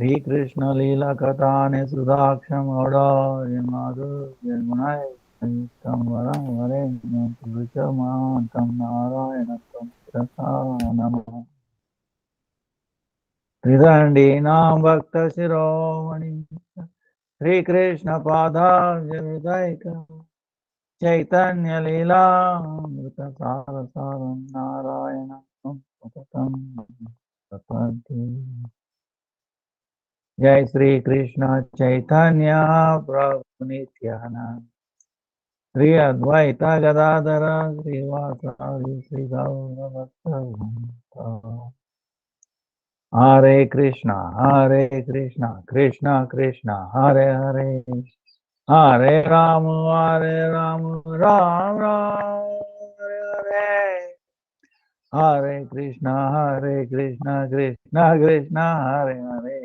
Sri Krishna Lila Katane Sudaksham Oda Yamadu Yamunai Tam Varam Varenyam Puruchamantam Narayanam Prasanam Tridandinam Bhakta Shiromani Sri Krishna Pada Jamidaika Chaitanya Lila Mrita Sarasaram Narayanam Prapatam Jai Sri Krishna Chaitanya Prabhu Nityananda Sri Advaita Gadadhara Sri Vasari Sri Gaura Bhaktavanta Hare Krishna Krishna Krishna Hare Hare Hare Ram Ram Ram Hare Hare Hare Krishna Krishna Krishna Hare Hare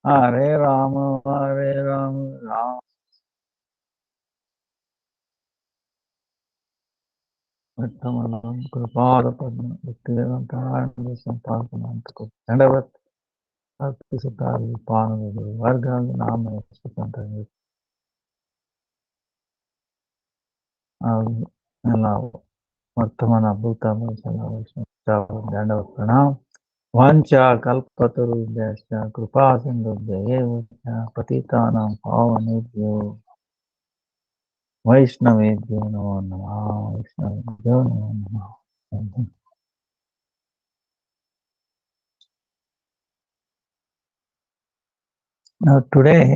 Hare Ram Ram Uttamalam Kripada Padma Bhakti-Vedanta Dandi Sampadananta Dandavat Bhakti Sutari Panava Guru Varga Nama Spitanta Nala Vartamana Bhuta Vaisala Vishnu Dandavat Pranam Vancha Kalpataru Vyasya Kripa Sindhu Jayevasya Patitanam Pavanebhyo Vaishnavebhyo Namo Namah Vaishnavebhyo Namo Namah. Now today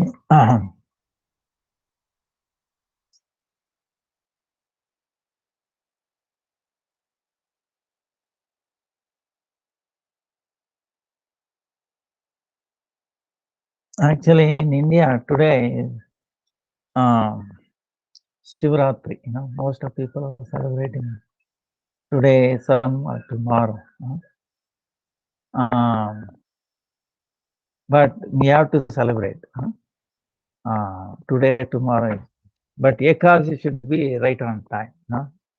actually in India today is Shivratri. Most of people are celebrating today, some or tomorrow. But we have to celebrate today, tomorrow. But Ekadasi should be right on time.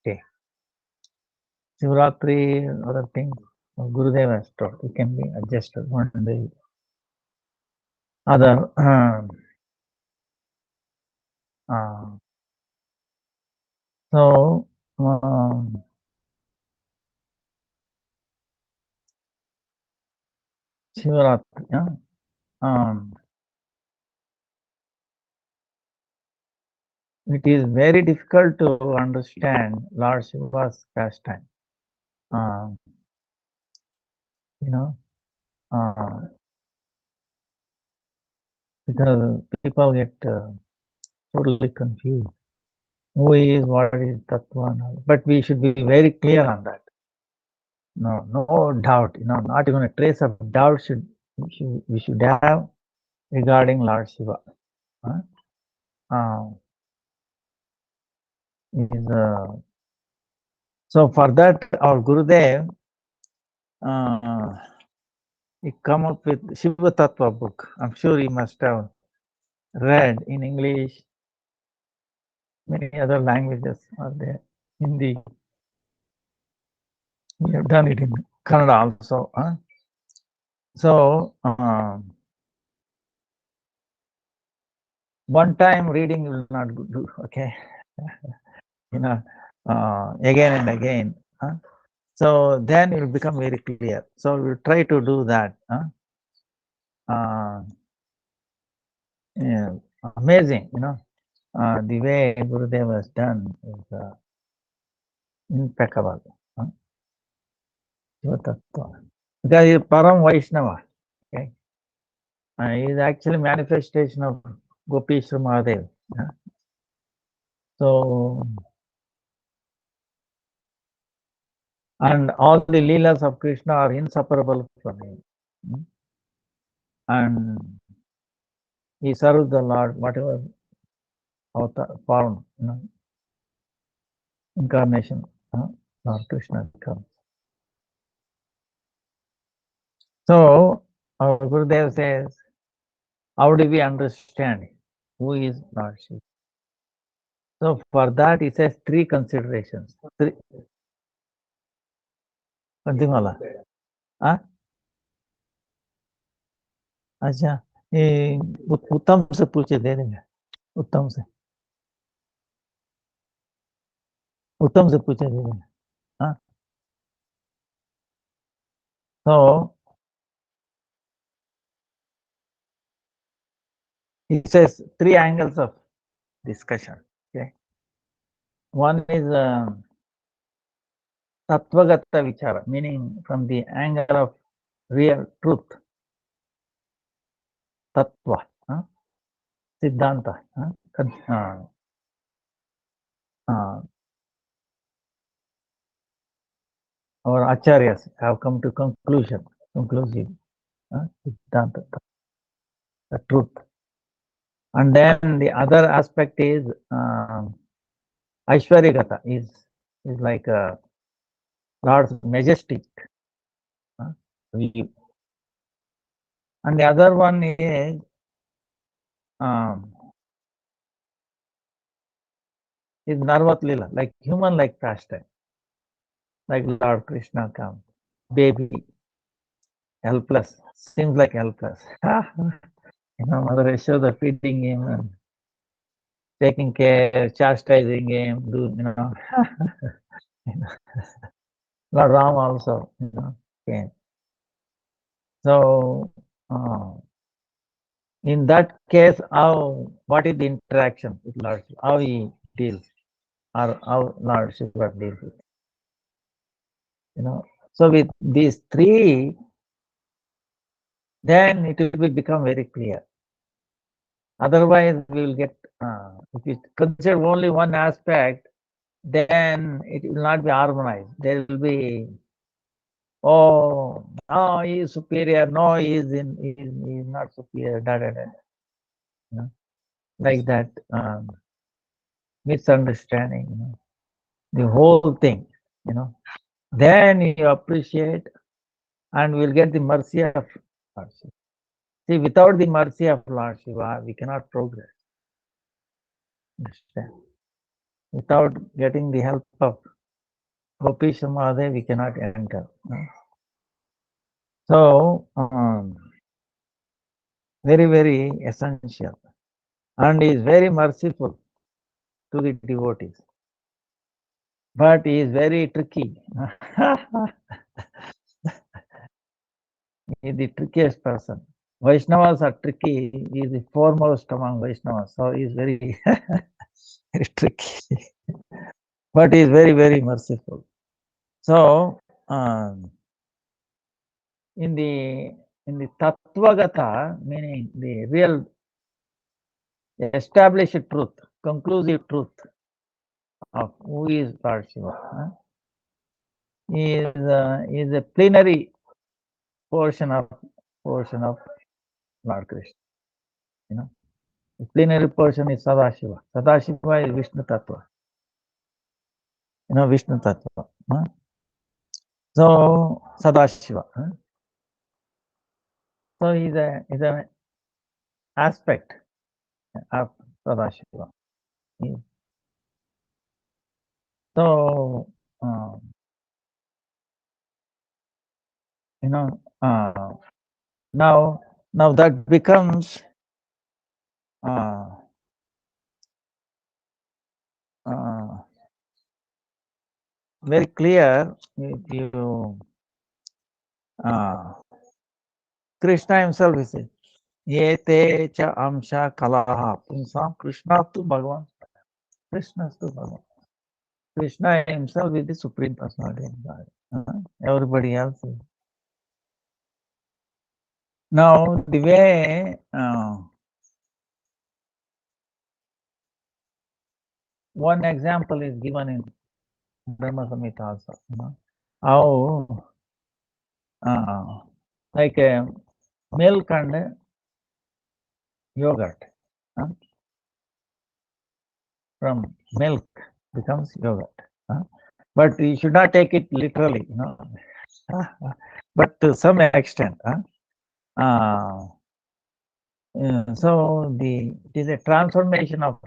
Okay. Shivratri, other things, Gurudev has taught. It can be adjusted one day. Other so Shivratri. It is very difficult to understand Lord Shiva's pastime. Because people get totally confused. Who is, what is Tattva? But we should be very clear on that. No doubt. Not even a trace of doubt we should have regarding Lord Shiva. So for that, our Gurudev he come up with Shiva Tattva book. I'm sure he must have read in English. Many other languages are there. Hindi. We have done it in Kannada also. So one time reading will not do. Okay. Again and again. So then it will become very clear. So we'll try to do that. Yeah, amazing, the way Gurudev has done is impeccable. Because he is Param Vaishnava. Okay? He is actually manifestation of Gopishwar Mahadev. So, and all the Leelas of Krishna are inseparable from him. And he serves the Lord, whatever form, incarnation, Lord Krishna comes. So, our Gurudev says, how do we understand who is Lord Shiva? So, for that, he says three considerations. Kantimala. अच्छा, ये उत्तम से पूछे दे देंगे, उत्तम से पूछे दे देंगे. हाँ, so he says 3 angles of discussion. Okay, one is Tattvagata Vichara, meaning from the angle of real truth, Tattva, Siddhanta, our acharyas have come to conclusive, Siddhanta, the truth. And then the other aspect is Aishwaryagata, is like Lord's majestic view. And the other one is Narvat Lila, like human like pastime, like Lord Krishna comes, baby, helpless, seems like helpless. Mother Yashoda feeding him and taking care, chastising him, Lord Ram also, came. So, in that case, what is the interaction with Lord Shiva? How he deals, or how Lord Shiva deals with it, So with these 3, then it will become very clear. Otherwise, we will get, if you consider only one aspect, then it will not be harmonized. There will be, oh, no, he is superior, no, he is not superior, like that misunderstanding, the whole thing, then you appreciate and will get the mercy of Lord Shiva. See, without the mercy of Lord Shiva, we cannot progress. Understand? Without getting the help of Gopi Samadhi, we cannot enter. So, very, very essential. And he is very merciful to the devotees. But he is very tricky. He is the trickiest person. Vaishnavas are tricky. He is the foremost among Vaishnavas. So he is very, very tricky. But he is very, very merciful. So, in the Tattvagata, meaning the real established truth, conclusive truth of who is Lord Shiva, is a plenary portion of Lord Krishna. The plenary portion is Sadashiva. Sadashiva is Vishnu Tattva. Vishnu Tattva. So Sadashiva. So is an aspect of Sadashiva. So now that becomes very clear if you Krishna himself is it. Ye te cha amsha kalaha punsam Krishna tu Bhagavan. Krishna tu Bhagavan. Krishna himself is the Supreme Personality of God. Everybody else is. Now the way one example is given in Brahma Samhita also. How like milk and yogurt. From milk becomes yogurt. But you should not take it literally, but to some extent. So it is a transformation of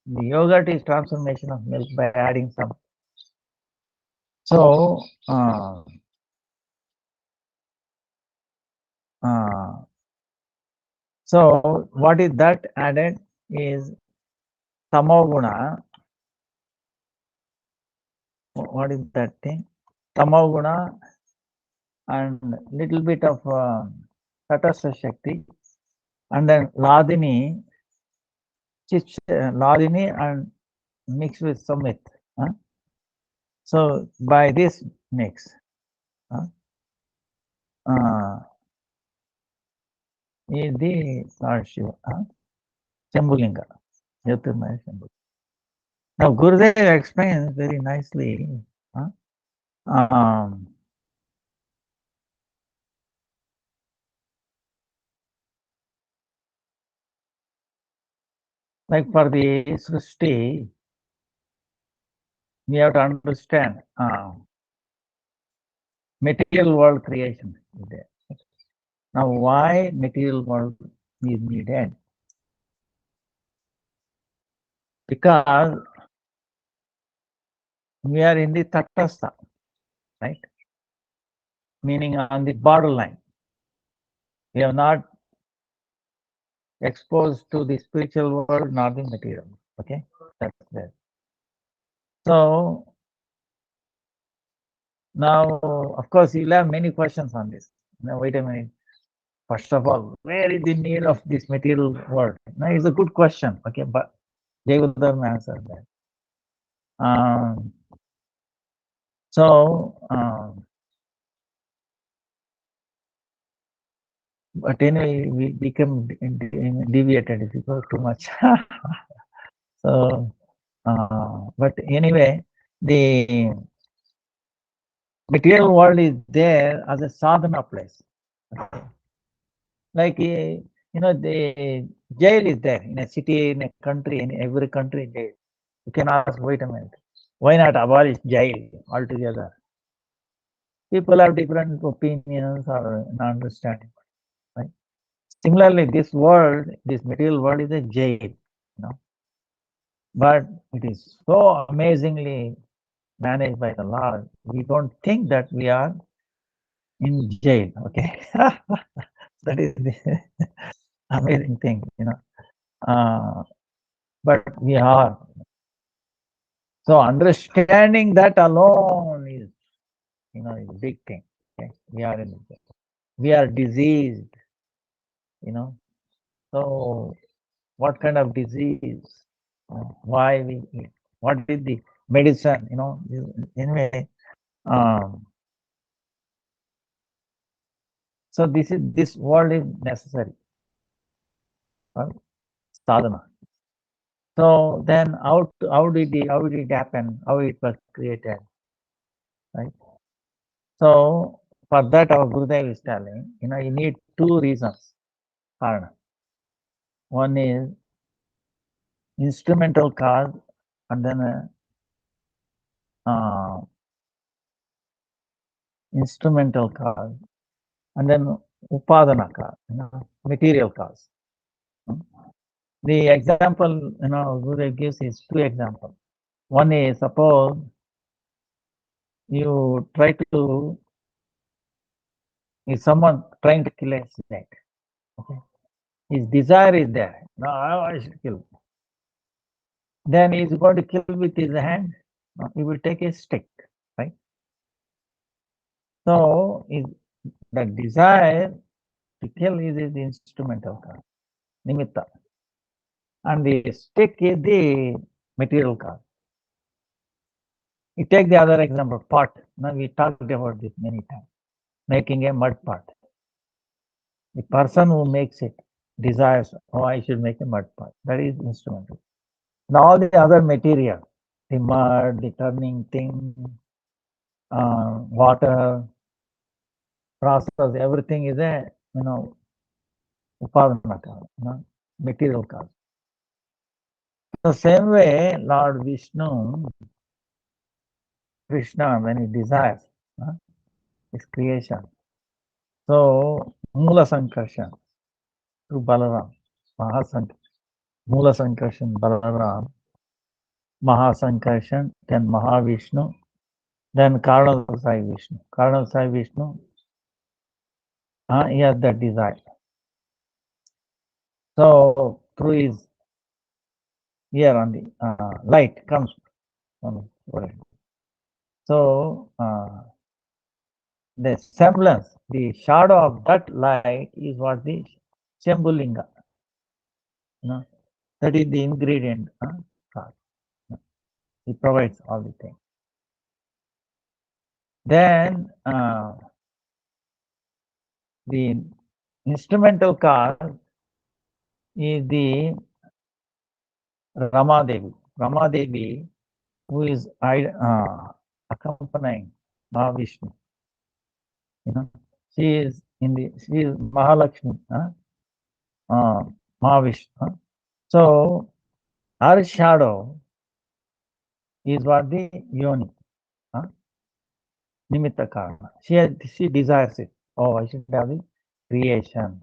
the yogurt is transformation of milk by adding some. So So what is that added is tamoguna. What is that thing? Tamoguna and little bit of Tatastha Shakti, and then Ladini, Ladini and mixed with Samit. Huh? So by this mix, huh? is the Lord Shiva, Shambhulinga, Jyotirmaya Shambhu. Now Gurudev explains very nicely. Huh? Like for the Srishti, we have to understand material world creation is there. Now, why material world is needed? Because we are in the tatastha, right? Meaning on the borderline. We are not exposed to the spiritual world, nor the material. Okay, that's there. So now, of course, you'll have many questions on this. Now, wait a minute. First of all, where is the need of this material world? Now, it's a good question. Okay, but Jayavardhan answered that. But anyway, we become deviated if you go too much. So, but anyway, the material world is there as a sadhana place. Like, the jail is there in a city, in a country, in every country, jail. You can ask, wait a minute, why not abolish jail altogether? People have different opinions or understanding, right? Similarly, this world, this material world is a jail, but it is so amazingly managed by the Lord. We don't think that we are in jail, okay? That is the amazing thing, but we are. So understanding that alone is, is a big thing. Okay? We are in jail. We are diseased, So what kind of disease? Why we? What is the medicine? Anyway. So this world is necessary for sadhana. So then how did it happen? How it was created? Right. So for that our Gurudev is telling, you need two reasons. One is instrumental cause, and then instrumental cause, and then upadana cause, material cause. The example, Gurudev gives is two examples. One is, suppose you try to, if someone trying to kill a snake, okay, his desire is there. No, I should kill. Then he's going to kill with his hand. No, he will take a stick, right? So the desire to kill is the instrumental cause, nimitta, and the stick is the material cause. You take the other example, pot. Now we talked about this many times. Making a mud pot. The person who makes it desires, I should make a mud pot. That is instrumental. Now all the other material, the mud, the turning thing, water, process, everything is a, upadana cause, material cause. The same way, Lord Vishnu, Krishna, when he desires his creation, so Mula Sankarshan through Balaram, Mula Sankarshan, Balaram, Mahasankarshan, then Mahavishnu, then Karnal Sai Vishnu. Karnal Sai Vishnu, he has that desire. So through his here on the light comes from his forehead. So the semblance, the shadow of that light is what the Shambhulinga. You know, that is the ingredient. God. He provides all the things. Then the instrumental cause is the Rama Devi, who is accompanying Mahavishnu. You know, she is Mahalakshmi, Mahavishnu. So her shadow is what the yoni, nimitta karma. She desires it. Oh, I should have the creation.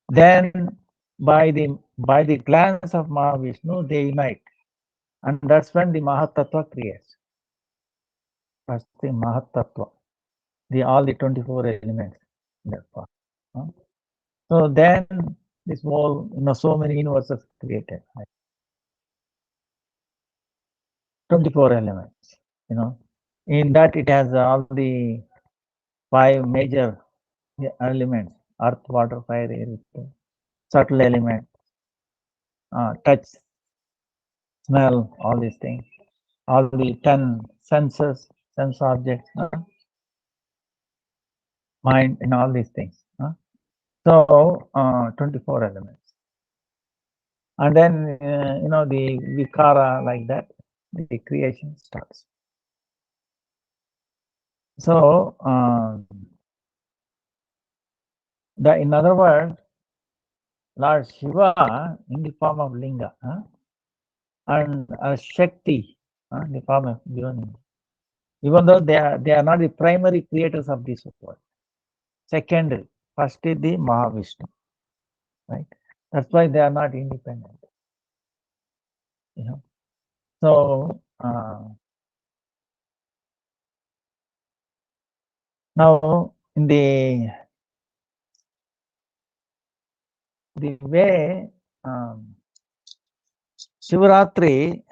Then by the glance of Mahavishnu, they unite. And that's when the Mahatattva creates. That's the Mahatattva. All the 24 elements. Therefore. So then this whole, so many universes created. 24 elements, In that it has all the 5 major elements: earth, water, fire, air, subtle element, touch, smell, all these things, all the 10 senses, sense objects, mind, and all these things. So 24 elements. And then, the vikara, like that, the creation starts. So, in other words, Lord Shiva in the form of linga, and Shakti in the form of yoni. Even though they are not the primary creators of this world. Secondary, first is the Mahavishnu, right? That's why they are not independent. So now in the way Shivratri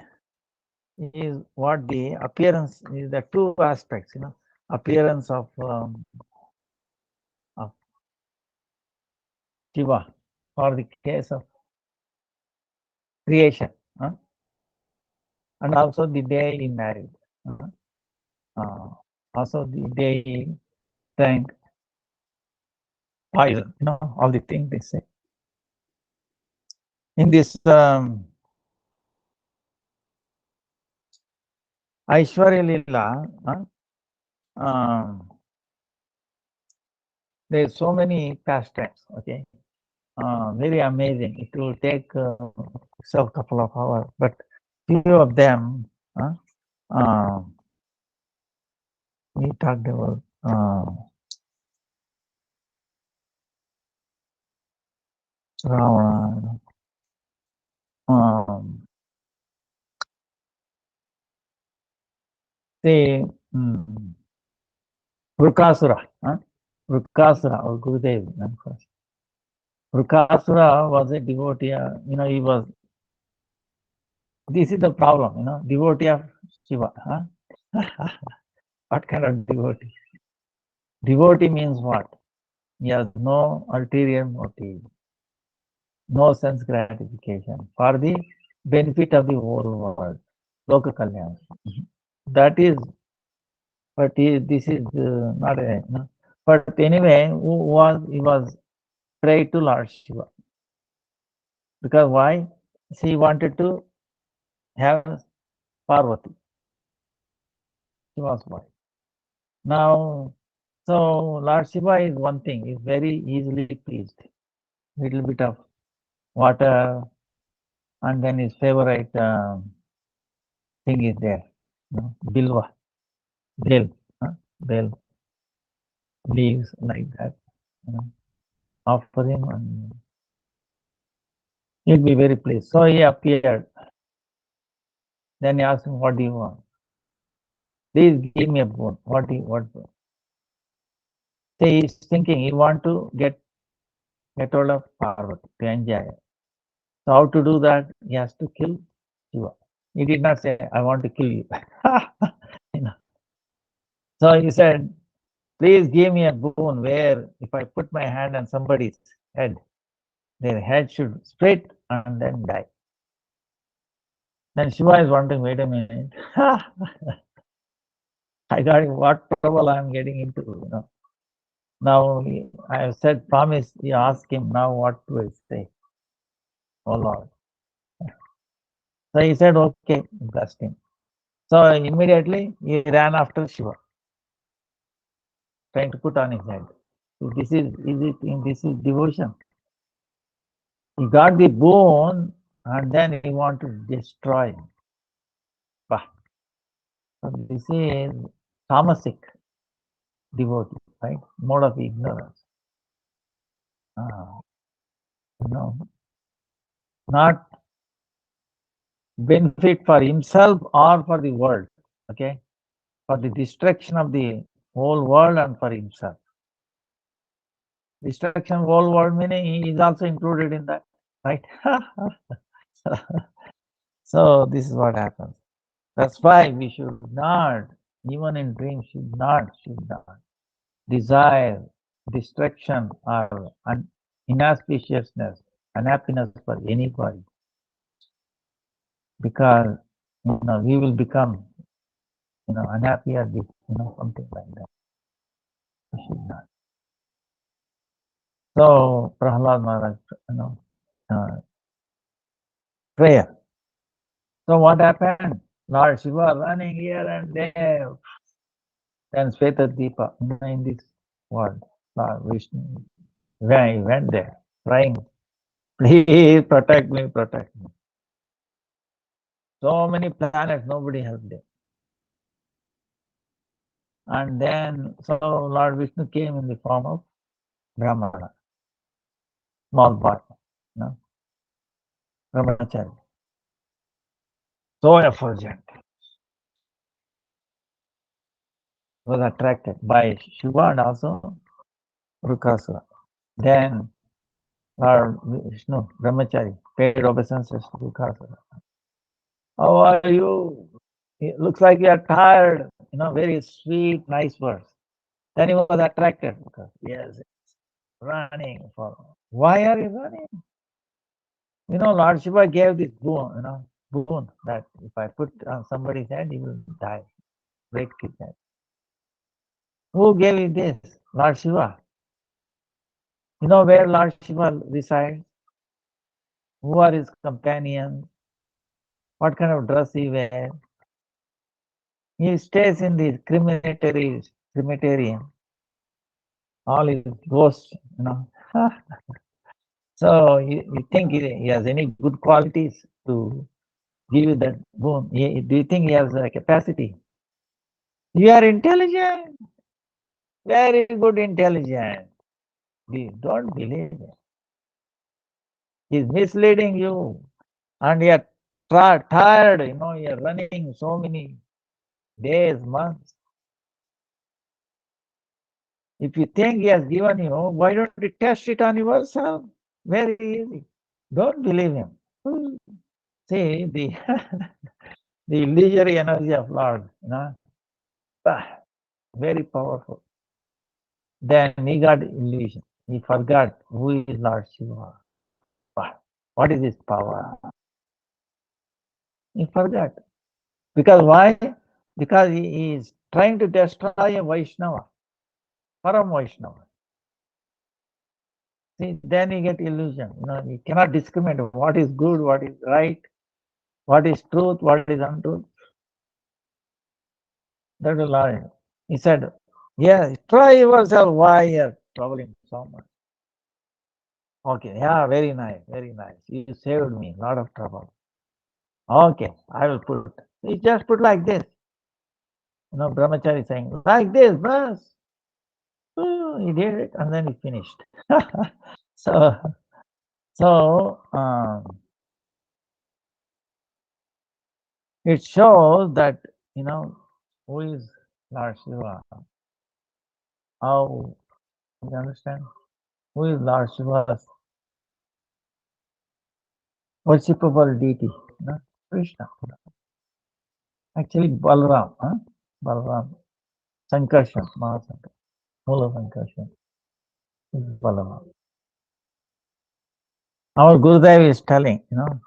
is what the appearance is, the two aspects, appearance of Shiva for the case of creation, and also the day he married, also the day he drank poison, all the things they say. In this Aishwarya Leela, there's so many pastimes, okay? Very amazing. It will take itself a couple of hours, but few of them, we talked about Ravana, say Vrukasura, Vrukasura or Gurudev. Vrukasura was a devotee, he was, this is the problem, devotee of Shiva. What kind of devotee? Devotee means what? He has no ulterior motive, no sense gratification, for the benefit of the whole world. Loka Kalyan. That is, but this is not a, but anyway, he was prayed to Lord Shiva. Because why? She wanted to have Parvati. She was wife. Now, so Lord Shiva is one thing, is very easily pleased. Little bit of water, and then his favorite thing is there, bilva, bell, bell leaves like that, offer him, and he'll be very pleased. So he appeared. Then he asked him, "What do you want? Please give me a boon. What boon?" So he's thinking he want to get get hold of Parvati to enjoy it. So how to do that? He has to kill Shiva. He did not say, I want to kill you. You know. So he said, please give me a boon where if I put my hand on somebody's head, their head should split and then die. Then Shiva is wondering, wait a minute, I got what trouble I am getting into, you know. Now I have said promise, he asked him, now what do I say? Oh Lord. So he said, okay, blessed him. So immediately he ran after Shiva, trying to put on his head. So this is devotion. He got the boon and then he wanted to destroy him. Bah. So this is tamasic devotee, right? Mode of ignorance. You know, not benefit for himself or for the world. Okay, for the destruction of the whole world and for himself. Destruction of whole world meaning he is also included in that, right? So this is what happens. That's why we should not, even in dreams, should not desire destruction or inauspiciousness, unhappiness for anybody, because we will become unhappy or something like that. We should not. So Prahlad Maharaj, uh, prayer. So what happened? Lord Shiva running here and there. Then Sveta Deepa in this world, Lord Vishnu, when he went there, crying, please protect me, protect me. So many planets, nobody helped him. And then, so Lord Vishnu came in the form of Brahmana, small boy, Brahmachari. So effulgent. Was attracted by Shiva and also Rukasura. Then Lord Vishnu, Brahmachari, paid obeisances to Rukasura. How are you? It looks like you are tired. Very sweet, nice words. Then he was attracted because yes, running for. Why are you running? Lord Shiva gave this boon that if I put on somebody's head, he will die, break his head. Who gave you this? Lord Shiva. You know where Lord Shiva resides? Who are his companions? What kind of dress he wears? He stays in the crematorium. All his ghosts. So you think he has any good qualities to give you that boon? Do you think he has a capacity? You are intelligent, very good intelligent. Don't believe it. He's misleading you, and you are tired. You are running so many days, months. If you think he has given you, why don't you test it on yourself? Very easy. Don't believe him. See the the illusory energy of Lord, very powerful. Then he got illusion. He forgot who is Lord Shiva. What is his power? He forgot. Because why? Because he is trying to destroy a Vaishnava, Param Vaishnava. See, then you get illusion. You cannot discriminate what is good, what is right, what is truth, what is untruth. That will lie. He said, yeah, try yourself. Why you're troubling so much? Okay, yeah, very nice, very nice. You saved me a lot of trouble. Okay, I will put. He just put like this. Brahmachari saying, like this, bus. He did it and then he finished. So it shows that, who is Lord Shiva. How, you understand? Who is Lord Shiva's worshipable deity? Not Krishna. Actually, Balaram. Balaram. Sankarshan. Mahasankarshan. Mula Sankarshan is Balaram. Our Gurudev is telling, Lord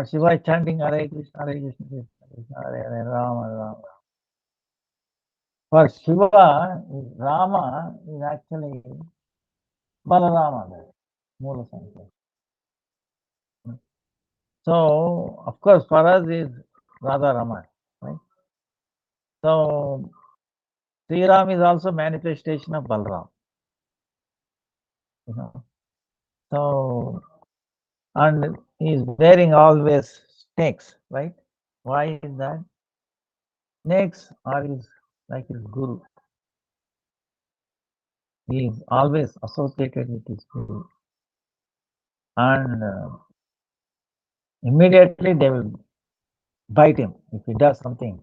Shiva is chanting Hare Krishna, Hare Krishna, Krishna Krishna, Hare Hare, Rama, Rama. For Shiva, Rama is actually Balarama there, Mula Sankara. So, of course, for us is Radha Rama, right? So, Sri Ram is also manifestation of Balaram. So, and he is wearing always snakes, right? Why is that? Snakes are like his guru. He is always associated with his guru. And immediately they will bite him if he does something.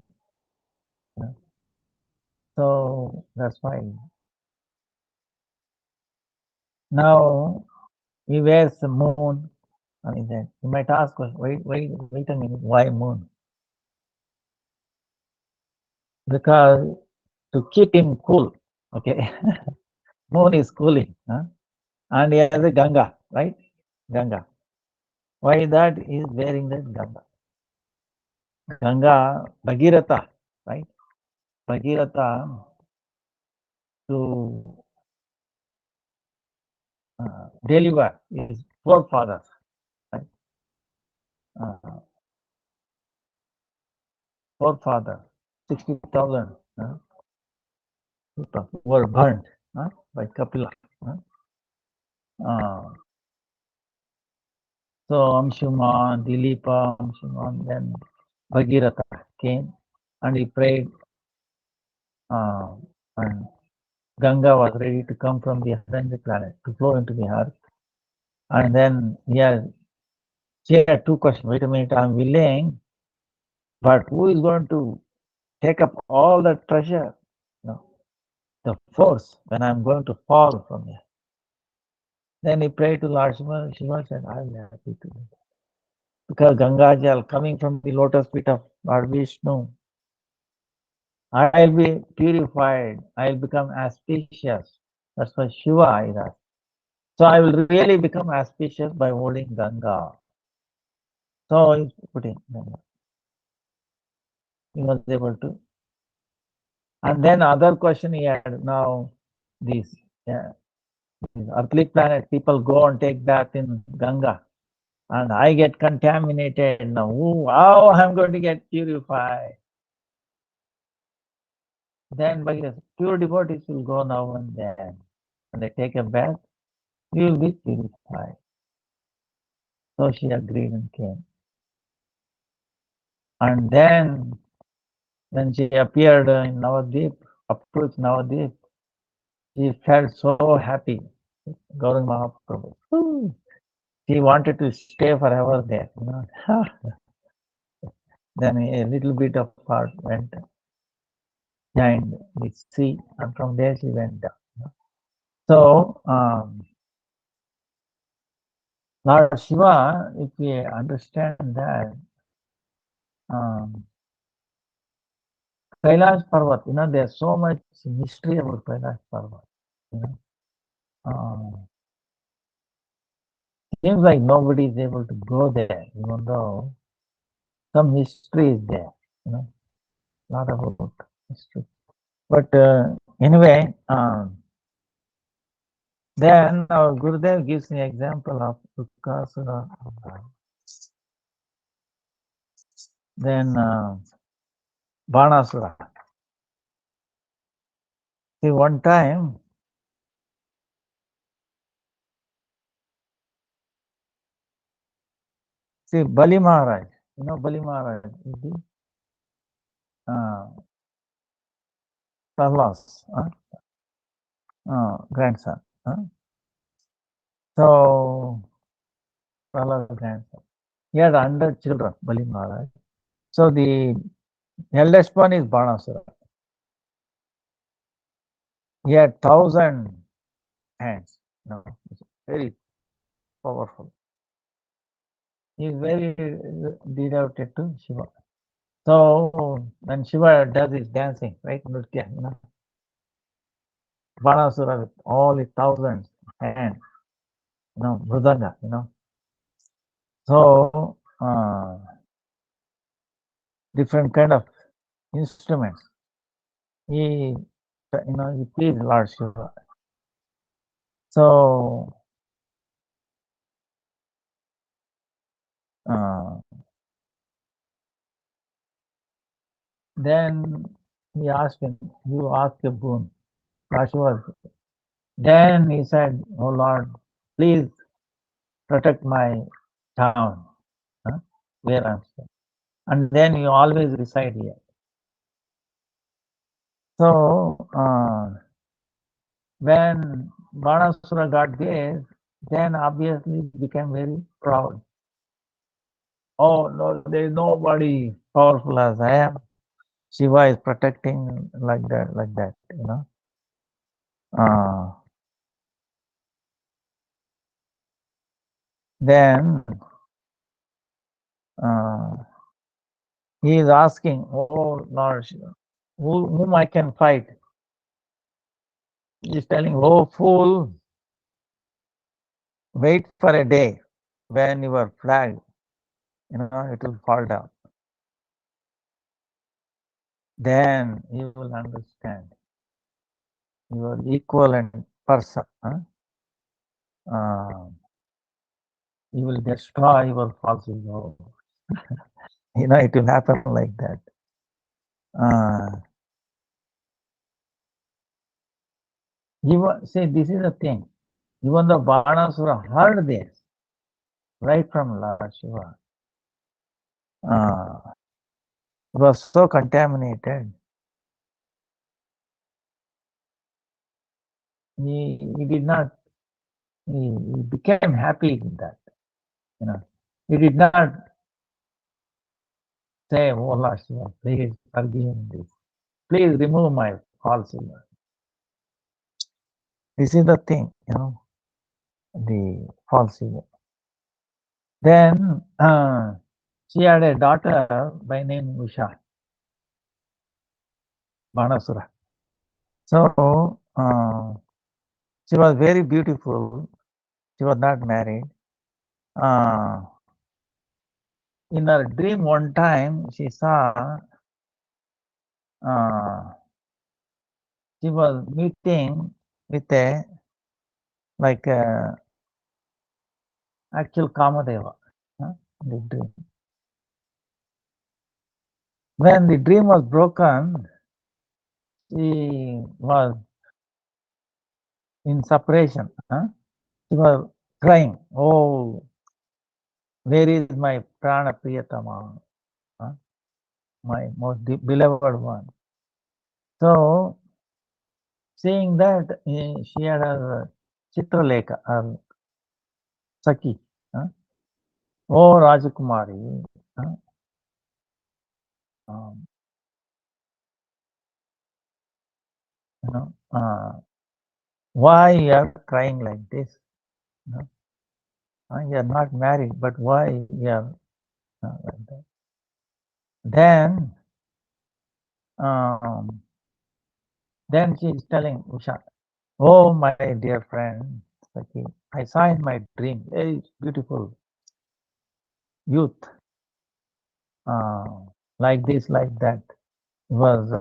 So that's why. Now he wears the moon. I mean, then you might ask, wait a minute, why moon? Because to keep him cool, okay? Moon is cooling, and he has a Ganga, right? Ganga. Why that he is wearing that Ganga? Ganga, Bhagirath, right? Bhagirath to deliver his forefathers, right? Forefather, 60,000 people were burnt by Kapila. So Amshuman, Dilipa, Amshuman, then Bhagirath came and he prayed, and Ganga was ready to come from the other planet to flow into the earth. And then she had two questions. Wait a minute, I'm willing, but who is going to take up all the treasure, the force, when I'm going to fall from here? Then he prayed to Lord Shiva. Shiva said, I'll be happy to do that. Because Ganga Jal coming from the lotus feet of Lord Vishnu, I'll be purified, I'll become auspicious. That's why Shiva is asked. So I will really become auspicious by holding Ganga. So he's putting Ganga. He was able to. And then other question he had, now these earthly planet people go and take bath in Ganga. And I get contaminated now. How I'm going to get purified? Then by pure devotees will go now and then. When they take a bath, you will be purified. So she agreed and came. And then when she appeared in Navadvip, approached Navadvip, she felt so happy. Gauranga Mahaprabhu. She wanted to stay forever there. Then a little bit of heart went behind the sea, and from there she went down. So, Lord Shiva, if we understand that, Kailash Parvat, there's so much mystery about Kailash Parvat. Seems like nobody is able to go there, even though some history is there, lot about history. But anyway, then our Gurudev gives an example of Dukasura, then Banasura. See, one time, Bali Maharaj, Bali Maharaj, Prahlad's grandson. So, Prahlad's grandson. He had 100 children, Bali Maharaj. So, the eldest one is Banasura. He had 1,000 hands. It's very powerful. He is very devoted to Shiva. So when Shiva does his dancing, right, Nritya, Banasura with all his thousands hands, Mridanga, So different kind of instruments. He, he plays Lord Shiva. So then he asked him, you asked a boon. Lord Shiva. Then he said, oh Lord, please protect my town, where I'm staying. And then you always reside here. So when Banasura got this, then obviously became very proud. Oh no, there is nobody powerful as I am. Shiva is protecting like that, Then he is asking, oh Lord Shiva, whom I can fight? He is telling, oh fool, wait for a day when your flag, it will fall down. Then you will understand. You are equivalent person. You will destroy your false ego. It will happen like that. See, this is the thing. Even the Banasura heard this right from Lord Shiva. It was so contaminated. He did not. He became happy with that. He did not say, "Oh Lord Shiva, please forgive me this. Please remove my false ego." This is the thing, the false ego. Then she had a daughter by name Usha, Banasura. So she was very beautiful. She was not married. In her dream one time, she saw she was meeting with a actual Kamadeva. The dream. When the dream was broken, she was in separation. She was crying, oh, where is my Prana Priyatama, my most beloved one. So, seeing that, she had a Chitraleka, or Saki, oh Rajakumari, why you are crying like this? You are not married, but why you are like that? Then she is telling Usha, oh my dear friend, Saki, I saw in my dream very beautiful youth, like this, like that. It was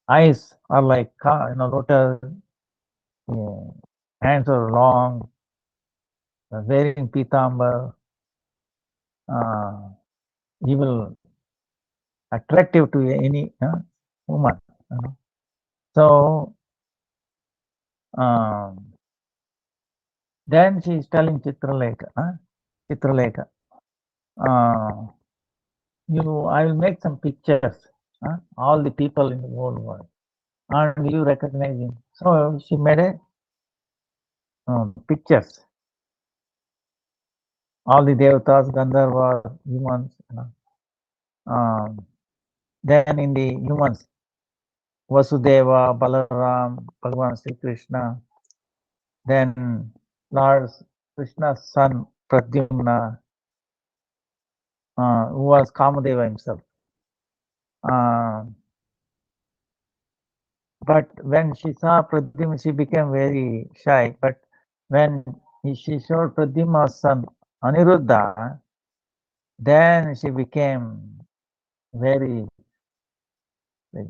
eyes are like lotus, hands are long, wearing pitambar, he will attractive to any woman. So then she is telling Chitraleka, I will make some pictures, all the people in the whole world, and you recognize him. So she made a pictures, all the devatas, Gandharvas, humans. Then in the humans, Vasudeva, Balaram, Bhagavan Sri Krishna, then Lord Krishna's son Pradyumna, who was Kamadeva himself. But when she saw Pradyumna, she became very shy. But when she showed Pradyumna's son Aniruddha, then she became very,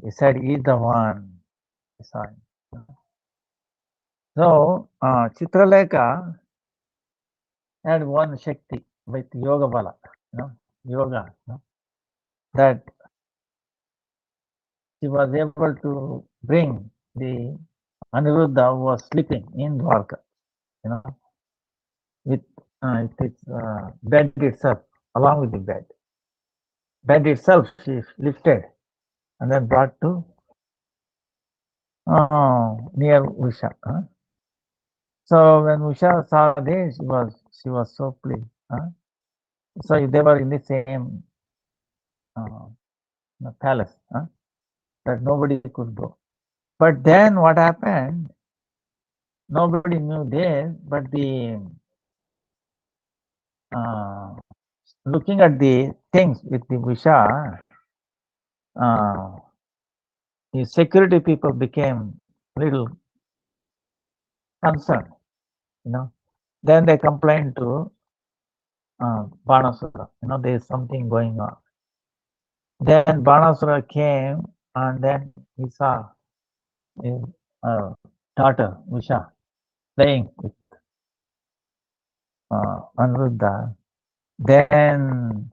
he said, he's the one. So, Chitralekha had one Shakti with Yoga Bala, yoga, that she was able to bring the Aniruddha who was sleeping in Dwarka, with its bed itself, along with the bed. Bed itself she lifted and then brought to near Usha. So when Usha saw this, she was so pleased. So they were in the same palace, that nobody could go. But then what happened? Nobody knew this, but the looking at the things with the Usha, the security people became little concerned, Then they complained to Banasura, there is something going on. Then Banasura came and then he saw his daughter, Usha, playing with Anuruddha. Then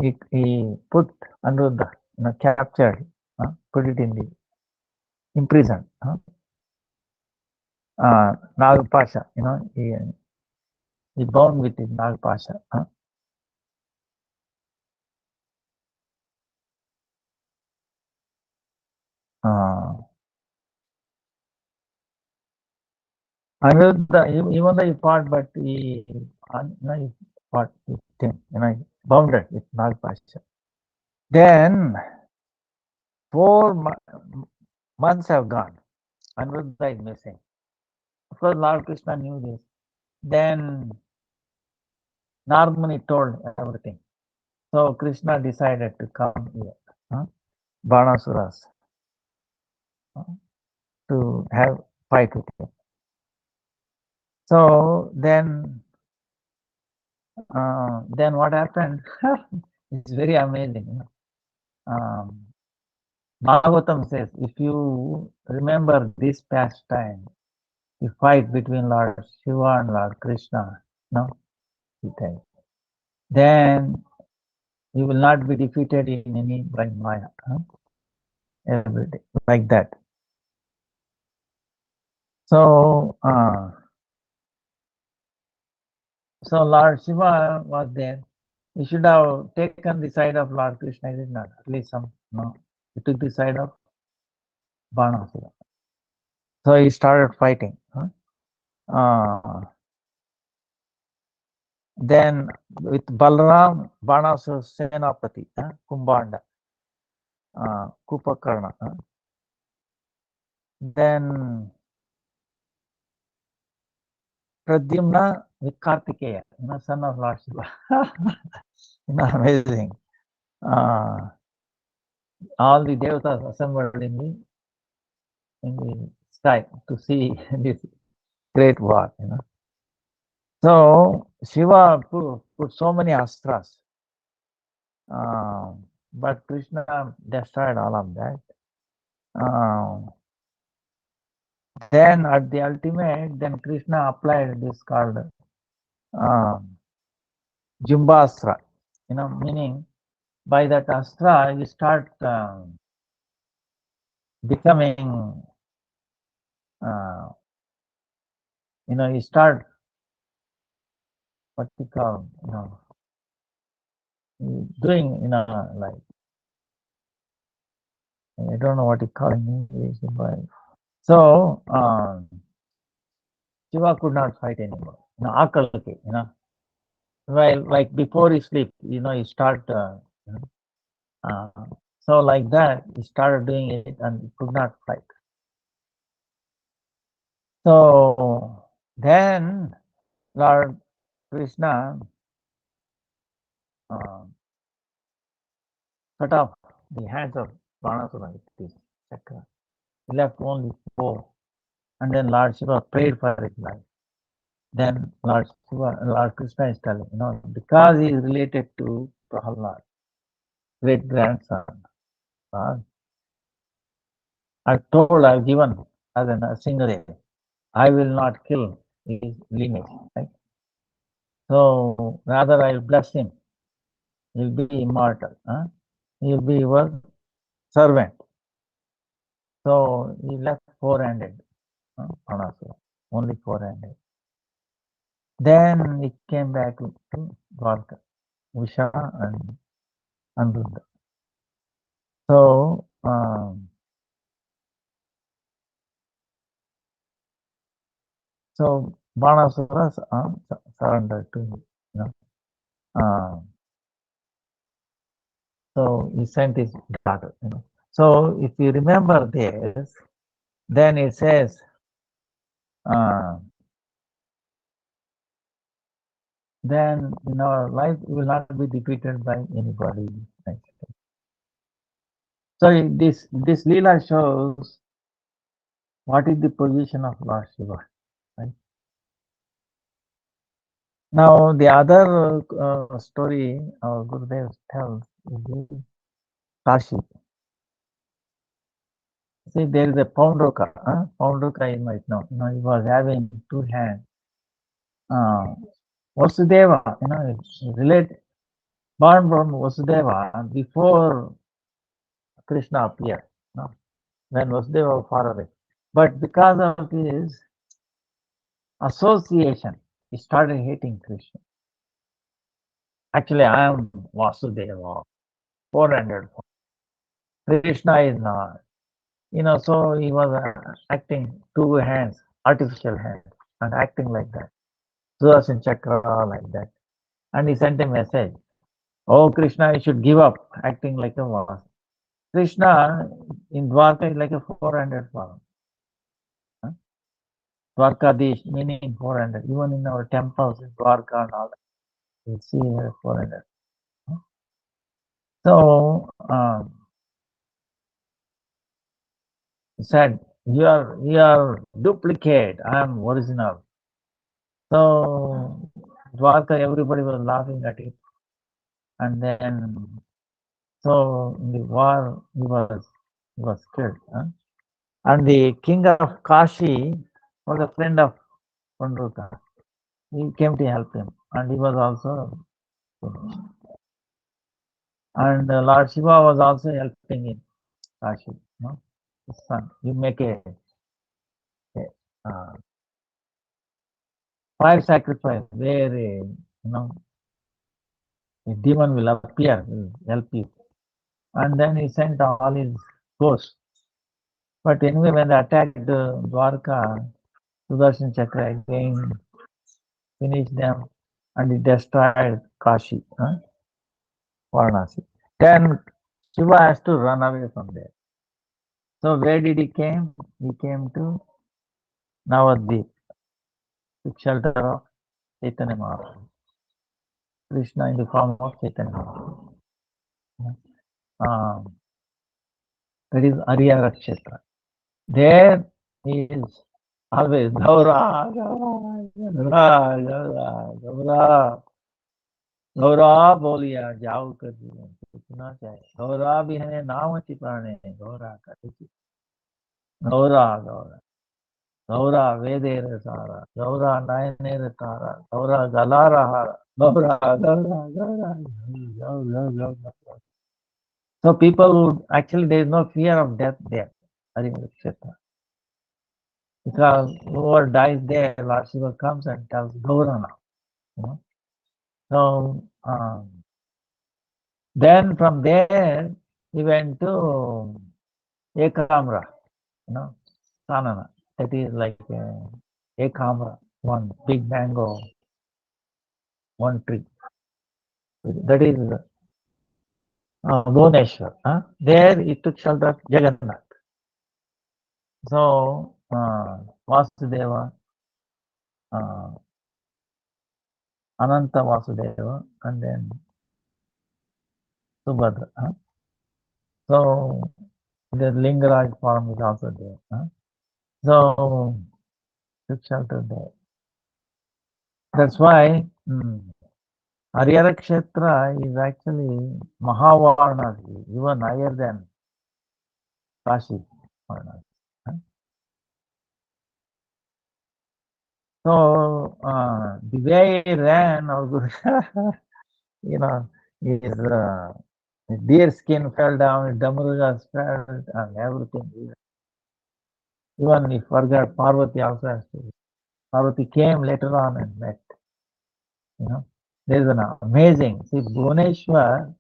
he put Anuruddha, captured, put it in the imprisoned. Nagpasha, he bound with his Nagpasha. Anuruddha, even though he fought, but he fought with him, bounded with Nagpasha. Then 4 months have gone. Anuruddha is missing. Of course, Lord Krishna knew this. Then Narmani told everything. So Krishna decided to come here, Banasuras, to have fight with him. So then what happened? It's very amazing. Bhagavatam says, if you remember this pastime, the fight between Lord Shiva and Lord Krishna, then you will not be defeated in any by Maya. Every day, like that. So, Lord Shiva was there. He should have taken the side of Lord Krishna. He did not. At least he took the side of Banasura. So he started fighting. Then with Balaram, Banasura Senapati, Kumbhanda, Kupakarna. Then Pradyumna with Kartikeya, son of Lord Shiva. Amazing. All the devatas assembled in the sky to see this great war. So Shiva put so many astras, but Krishna destroyed all of that. Then at the ultimate, then Krishna applied this called Jumbastra, meaning by that astra you start becoming, you start what you call, doing, like, I don't know what you call in English, but so Shiva could not fight anymore. Akalki, while like before he sleep, you start So like that, he started doing it and he could not fight. So then Lord Krishna cut off the hands of Banasura with this chakra. He left only 4. And then Lord Shiva prayed for his life. Then Lord Krishna is telling, because he is related to Prahalad, great grandson. I've given as a single, I will not kill his lineage. Right? So rather I'll bless him. He'll be immortal. He'll be your servant. So he left 4-handed. Only 4-handed. Then he came back to Dwarka, Usha and Anrudha. So Banasura surrendered to him. So he sent his daughter. So if you remember this, then it says, then in our life we will not be defeated by anybody. So this Leela shows what is the position of Lord Shiva. Right? Now the other story our Gurudev tells is Kashi. See, there is a Paunduka. Paunduka you might know. He was having 2 hands. Vasudeva, it's related, born from Vasudeva before Krishna appeared. When Vasudeva was far away. But because of his association, he started hating Krishna. Actually, I am Vasudeva, 400. Krishna is not. So he was acting 2 hands, artificial hands, and acting like that. Sudarshan Chakra like that. And he sent a message. Oh, Krishna, you should give up acting like a Vas. Krishna in Dwarka is like a 400 form. Dwarkadish meaning 400. Even in our temples in Dwarka and all that, you see 400. So he said, you are duplicate. I am original. So Dwarka, everybody was laughing at it. And then, so in the war, he was killed. And the king of Kashi was a friend of Pandruka. He came to help him, and he was also finished. And Lord Shiva was also helping in Kashi. His son. You make a fire sacrifice where a demon will appear, will help you. And then he sent all his ghosts. But anyway, when they attacked Dwarka, Sudarshan Chakra again finished them, and he destroyed Kashi, Varanasi. Then Shiva has to run away from there. So where did he came? He came to Navadvip, took shelter of Chaitanya Maharaj. Krishna in the form of Chaitanya Maharaj. That is Ariya Kshetra. There he is always Gaura, Gaura, Gaura, Gaura, Gaura. Gaura बोलिया जाओ कर जीवन कितना चाहे गौरा भी है नाम चिपाने गौरा का गौरा गौरा गौरा वेदेर सारा गौरा नयनेर तारा गौरा गला रहा Gaura Gaura Gaura So people actually there is no fear of death there. Because whoever dies there, Lord Shiva comes and tells Gaura now. So then from there he went to Ekamra, Sanana. That is like Ekamra, one big mango, one tree. That is Bhuvaneshwar. There he took shelter of Jagannath. So Vasudeva, uh, Ananta Vasudeva, and then Subhadra. So the Lingaraj form is also there. So took shelter there. That's why Harihara Kshetra is actually Mahavarnasi, even higher than Kashi Varnasi. So the way he ran, you know, his deer skin fell down, his damarugas fell, and everything. Even he forgot Parvati also has to. Parvati came later on and met. There is an amazing. See, Bhuvaneshwar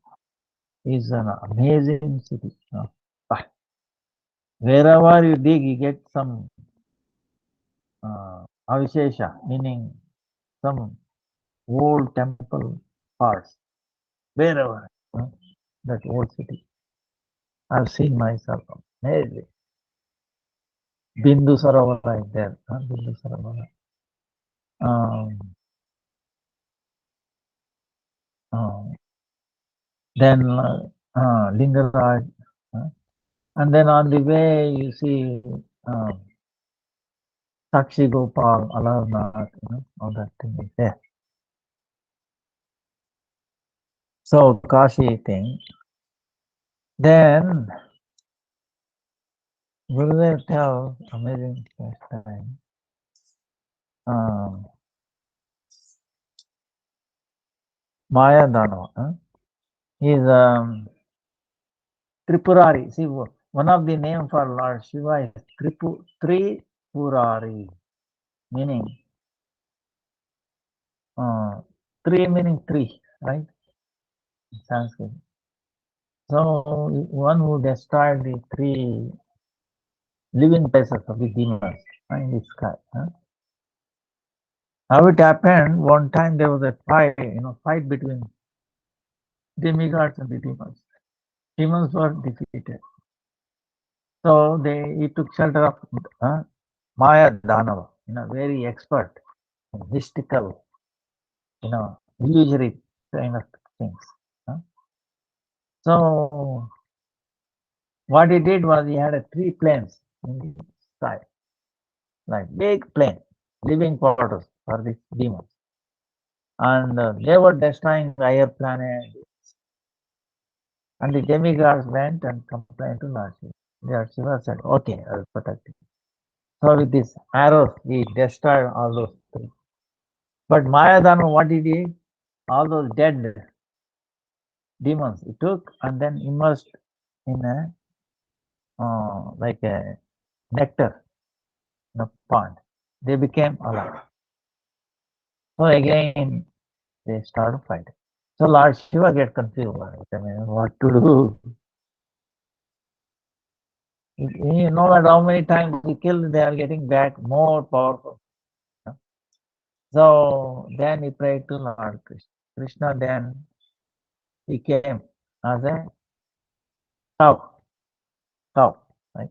is an amazing city. Wherever you dig, you get some avishesha, meaning some old temple parts. Wherever, that old city. I've seen myself. Amazing. Bindu Sarovara is there. Bindu Sarovara. Then Lingaraj. And then on the way, you see Sakshi Gopal, Alarnath, all that thing is there. So Kashi thing. Then Gurudev tells amazing time. Maya Dhanava. He is Tripurari. See, one of the name for Lord Shiva is Tripurari, meaning three meaning three, right? In Sanskrit. So one who destroyed the three living places of the demons in the sky. How it happened? One time there was a fight between demigods and the demons. Demons were defeated. So he took shelter of Maya Dhanava, very expert, mystical, illusory kind of things. So what he did was he had three planes in the sky, like big plane, living quarters for these demons. And they were destroying the higher planet. And the demigods went and complained to Lord Shiva. Lord Shiva said, okay, I will protect you. So with this arrows, he destroyed all those three. But Mayadana, what he did, all those dead demons he took and then immersed in like a nectar in a pond. They became alive. So again, they started fighting. So Lord Shiva get confused. I mean, what to do? You know that how many times we kill, they are getting back more powerful. So then he prayed to Lord Krishna. Krishna then he came as a cow, right?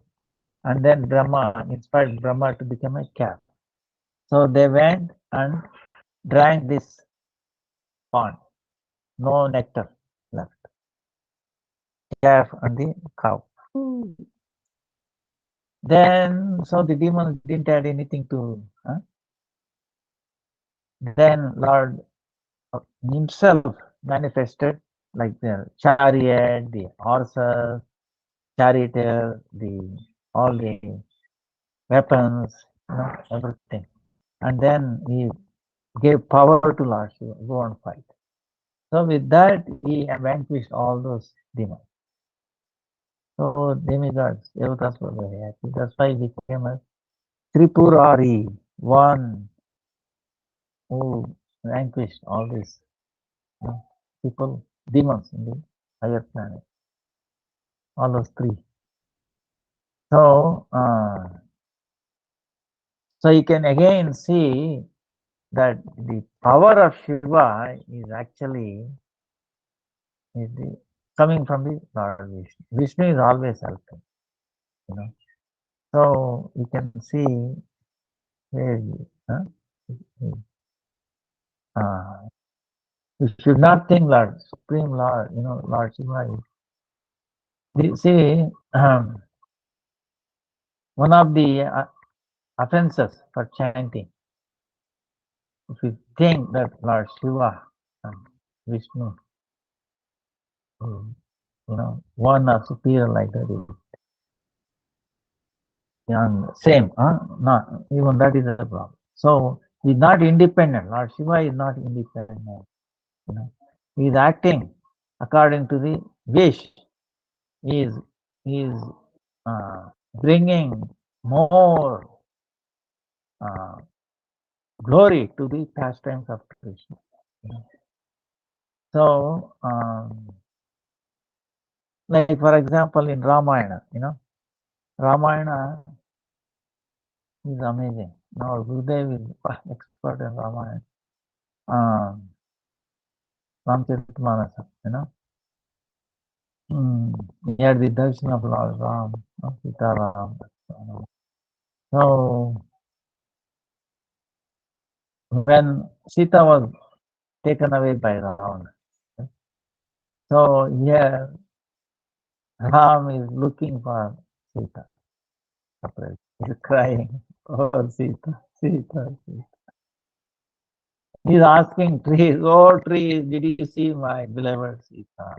And then Brahma inspired Brahma to become a calf. So they went and drank this pond. No nectar left. Calf and the cow. Then, so the demons didn't add anything to. Then Lord himself manifested like the chariot, the horses, charioteer, all the weapons, everything. And then he gave power to Lord Shiva, go and fight. So with that, he vanquished all those demons. So demigods, devatas were very happy. That's why he became a Tripurari, one who vanquished all these people, demons in the higher planet. All those three. So, so you can again see that the power of Shiva is actually coming from the Lord Vishnu. Vishnu is always helping, you know. So you can see where uh, you should not think Lord, Supreme Lord, Lord Shiva. You see, one of the offenses for chanting, if you think that Lord Shiva and Vishnu, one are superior like that, and same, not even that is a problem. So he's not independent. Lord Shiva is not independent. He is acting according to the wish. He is bringing more glory to the pastimes of Krishna. So, like for example, in Ramayana, Ramayana is amazing. Now, Gurudev is expert in Ramayana. Ramcharitmanas, he had the darshan of Lord Ram, Sita Ram. So, when Sita was taken away by Ravana, so here Ram is looking for Sita. He's crying, oh Sita, Sita, Sita. He's asking trees, oh trees, did you see my beloved Sita?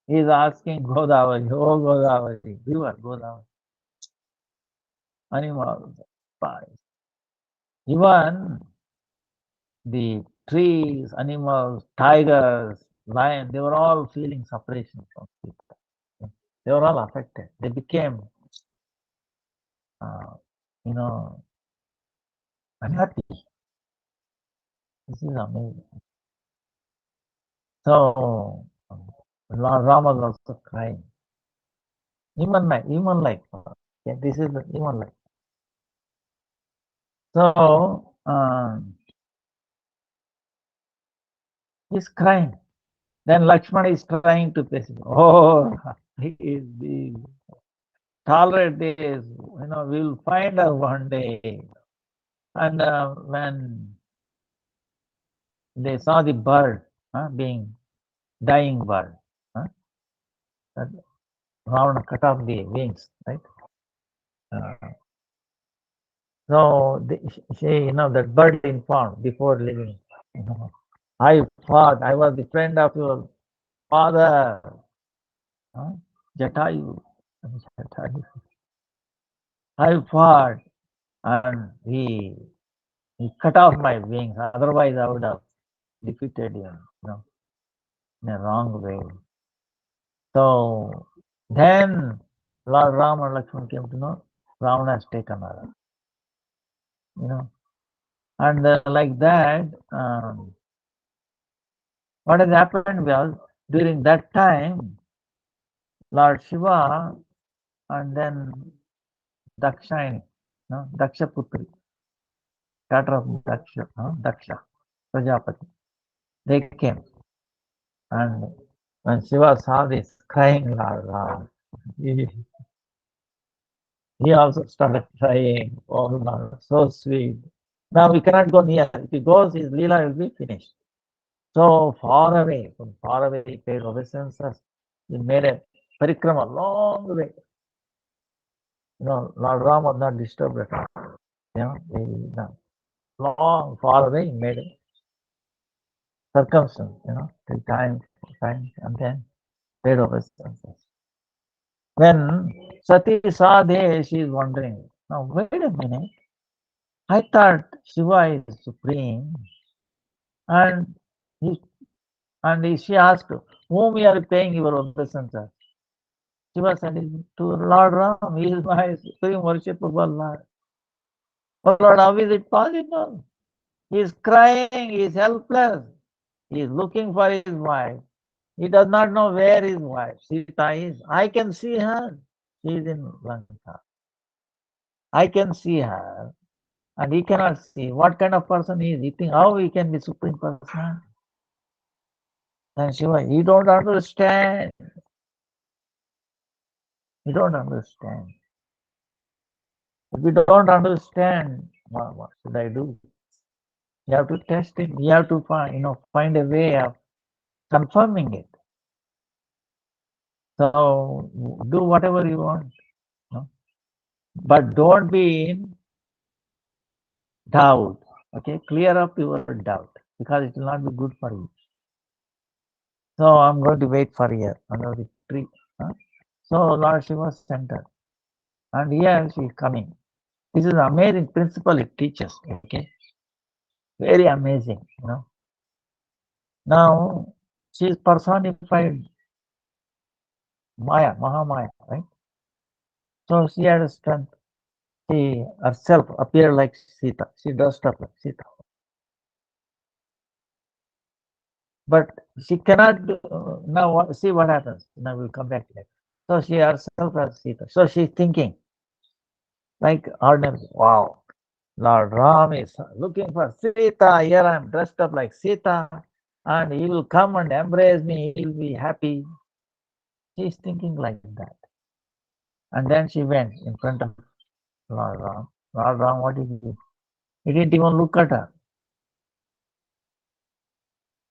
He's asking Godavari, oh Godavari, river Godavari, animals, even the trees, animals, tigers, lions, they were all feeling separation from Sita. They were all affected. They became, unhappy. This is amazing. So, Lord Rama was also crying. Even like, this is even like. So, he's crying. Then Lakshmana is trying to place him. Oh, he is the tolerate this. We'll find her one day. And when they saw the bird being dying bird, that Ravana cut off the wings, right? So she, that bird informed before leaving. I thought I was the friend of your father, Jatayu. I fought, and he cut off my wings. Otherwise, I would have defeated him, in a wrong way. So then Lord Ram and Lakshman came to know Ravana has taken her, and like that. What has happened was during that time, Lord Shiva and then Dakshayani, Daksha Putri, daughter of Daksha, Prajapati, they came. And when Shiva saw this crying Lord Ram, he also started crying. Oh Lord, so sweet. Now we cannot go near. If he goes, his Leela will be finished. So from far away, he paid obeisances. He made a parikrama long way. Lord Ram was not disturbed at all. Long, far away, he made a circumstance, till time, and then paid obeisances. When Sati saw this, she is wondering, now wait a minute, I thought Shiva is supreme, and she asked, whom you are paying your obeisances? Shiva said, to Lord Ram, he is my supreme worshipable Lord. Oh Lord, how is it possible? He is crying, he is helpless, he is looking for his wife. He does not know where his wife, Sita, is. I can see her. She is in Lanka. I can see her, and he cannot see. What kind of person he is? He thinks, how he can be supreme person? Then Shiva, you don't understand. You don't understand. If you don't understand, what should I do? You have to test it. You have to find a way of confirming it. So do whatever you want, no? But don't be in doubt. Okay, clear up your doubt because it will not be good for you. So I'm going to wait for here under the tree. Huh? So Lord Shiva sent her, and here she is coming. This is an amazing principle it teaches. Okay, very amazing. Now she is personified Maya, Mahamaya, right? So she had a strength. She herself appeared like Sita. She dressed up like Sita. But she cannot do, now see what happens. Now we'll come back to that. So she herself as Sita. So she's thinking like ordinary. Wow, Lord Ram is looking for Sita. Here I am dressed up like Sita, and he will come and embrace me. He'll be happy. She's thinking like that. And then she went in front of Lord Ram. Lord Ram, what did he do? He didn't even look at her.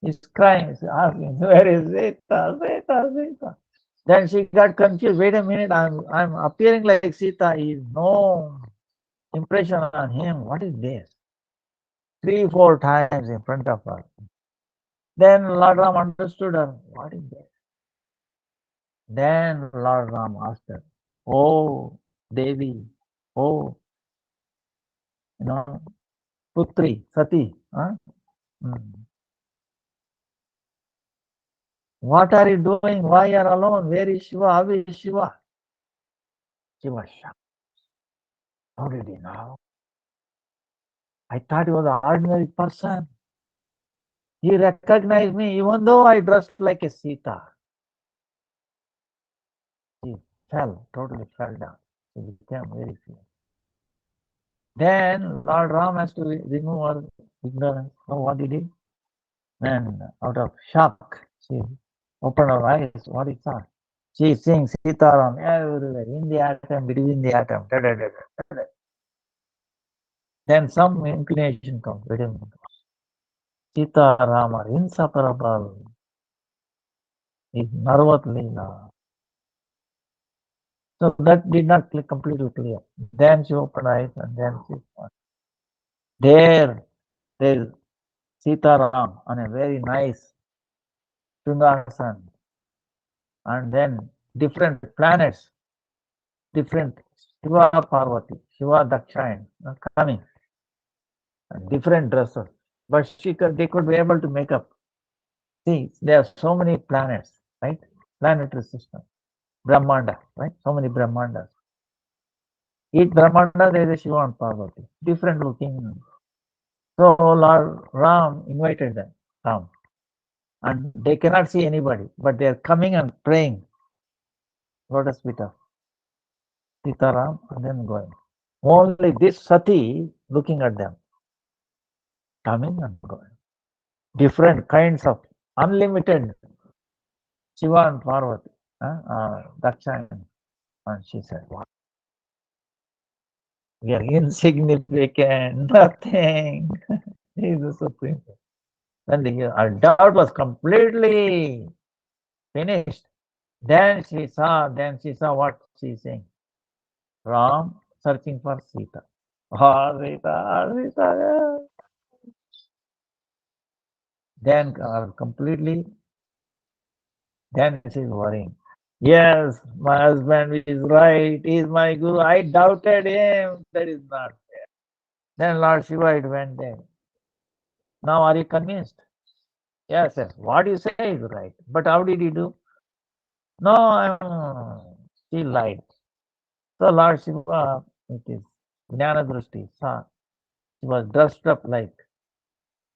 He's crying, he's asking, where is Sita? Sita, Sita. Then she got confused. Wait a minute, I'm appearing like Sita. Is no impression on him. What is this? 3, 4 times in front of her. Then Lord Ram understood her. What is this? Then Lord Ram asked her, oh, Devi, oh, Putri, Sati, huh? What are you doing? Why are you alone? Where is Shiva? How is Shiva? She was shocked. How did he know? I thought he was an ordinary person. He recognized me even though I dressed like a Sita. She totally fell down. She became very fear. Then Lord Ram has to remove her ignorance. So what did he? Then out of shock, she opened her eyes. What is that? She is seeing Sita Ram everywhere, in the atom, between the atom. Da, da, da, da. Then some inclination comes. Wait a minute. Sita Ram are inseparable. Is Narvat Leela. So that did not completely clear. Then she opened eyes and then she found. There is Sitaram on a very nice Sringasan. And then different planets, different Shiva Parvati, Shiva Dakshayan coming, and different dresses. But they could be able to make up. See, there are so many planets, right? Planetary system. Brahmanda, right? So many Brahmandas. Each Brahmanda there is a Shiva and Parvati, different looking. So Lord Ram invited them, come. And they cannot see anybody, but they are coming and praying. Lotus feet of Sitaram and then going. Only this Sati looking at them, coming and going. Different kinds of unlimited Shiva and Parvati, Dakshayan. And she said, wow, we are insignificant, nothing. He is the Supreme. Then our doubt was completely finished. Then she saw what she's saying. Ram searching for Sita. Oh, Sita, Sita. Then completely, then she's worrying. Yes, my husband is right. He is my guru. I doubted him. That is not fair. Then Lord Shiva went there. Now are you convinced? Yes, yes. What you say is right. But how did he do? No, she lied. So Lord Shiva, it is Jnana Drushti, saw she was dressed up like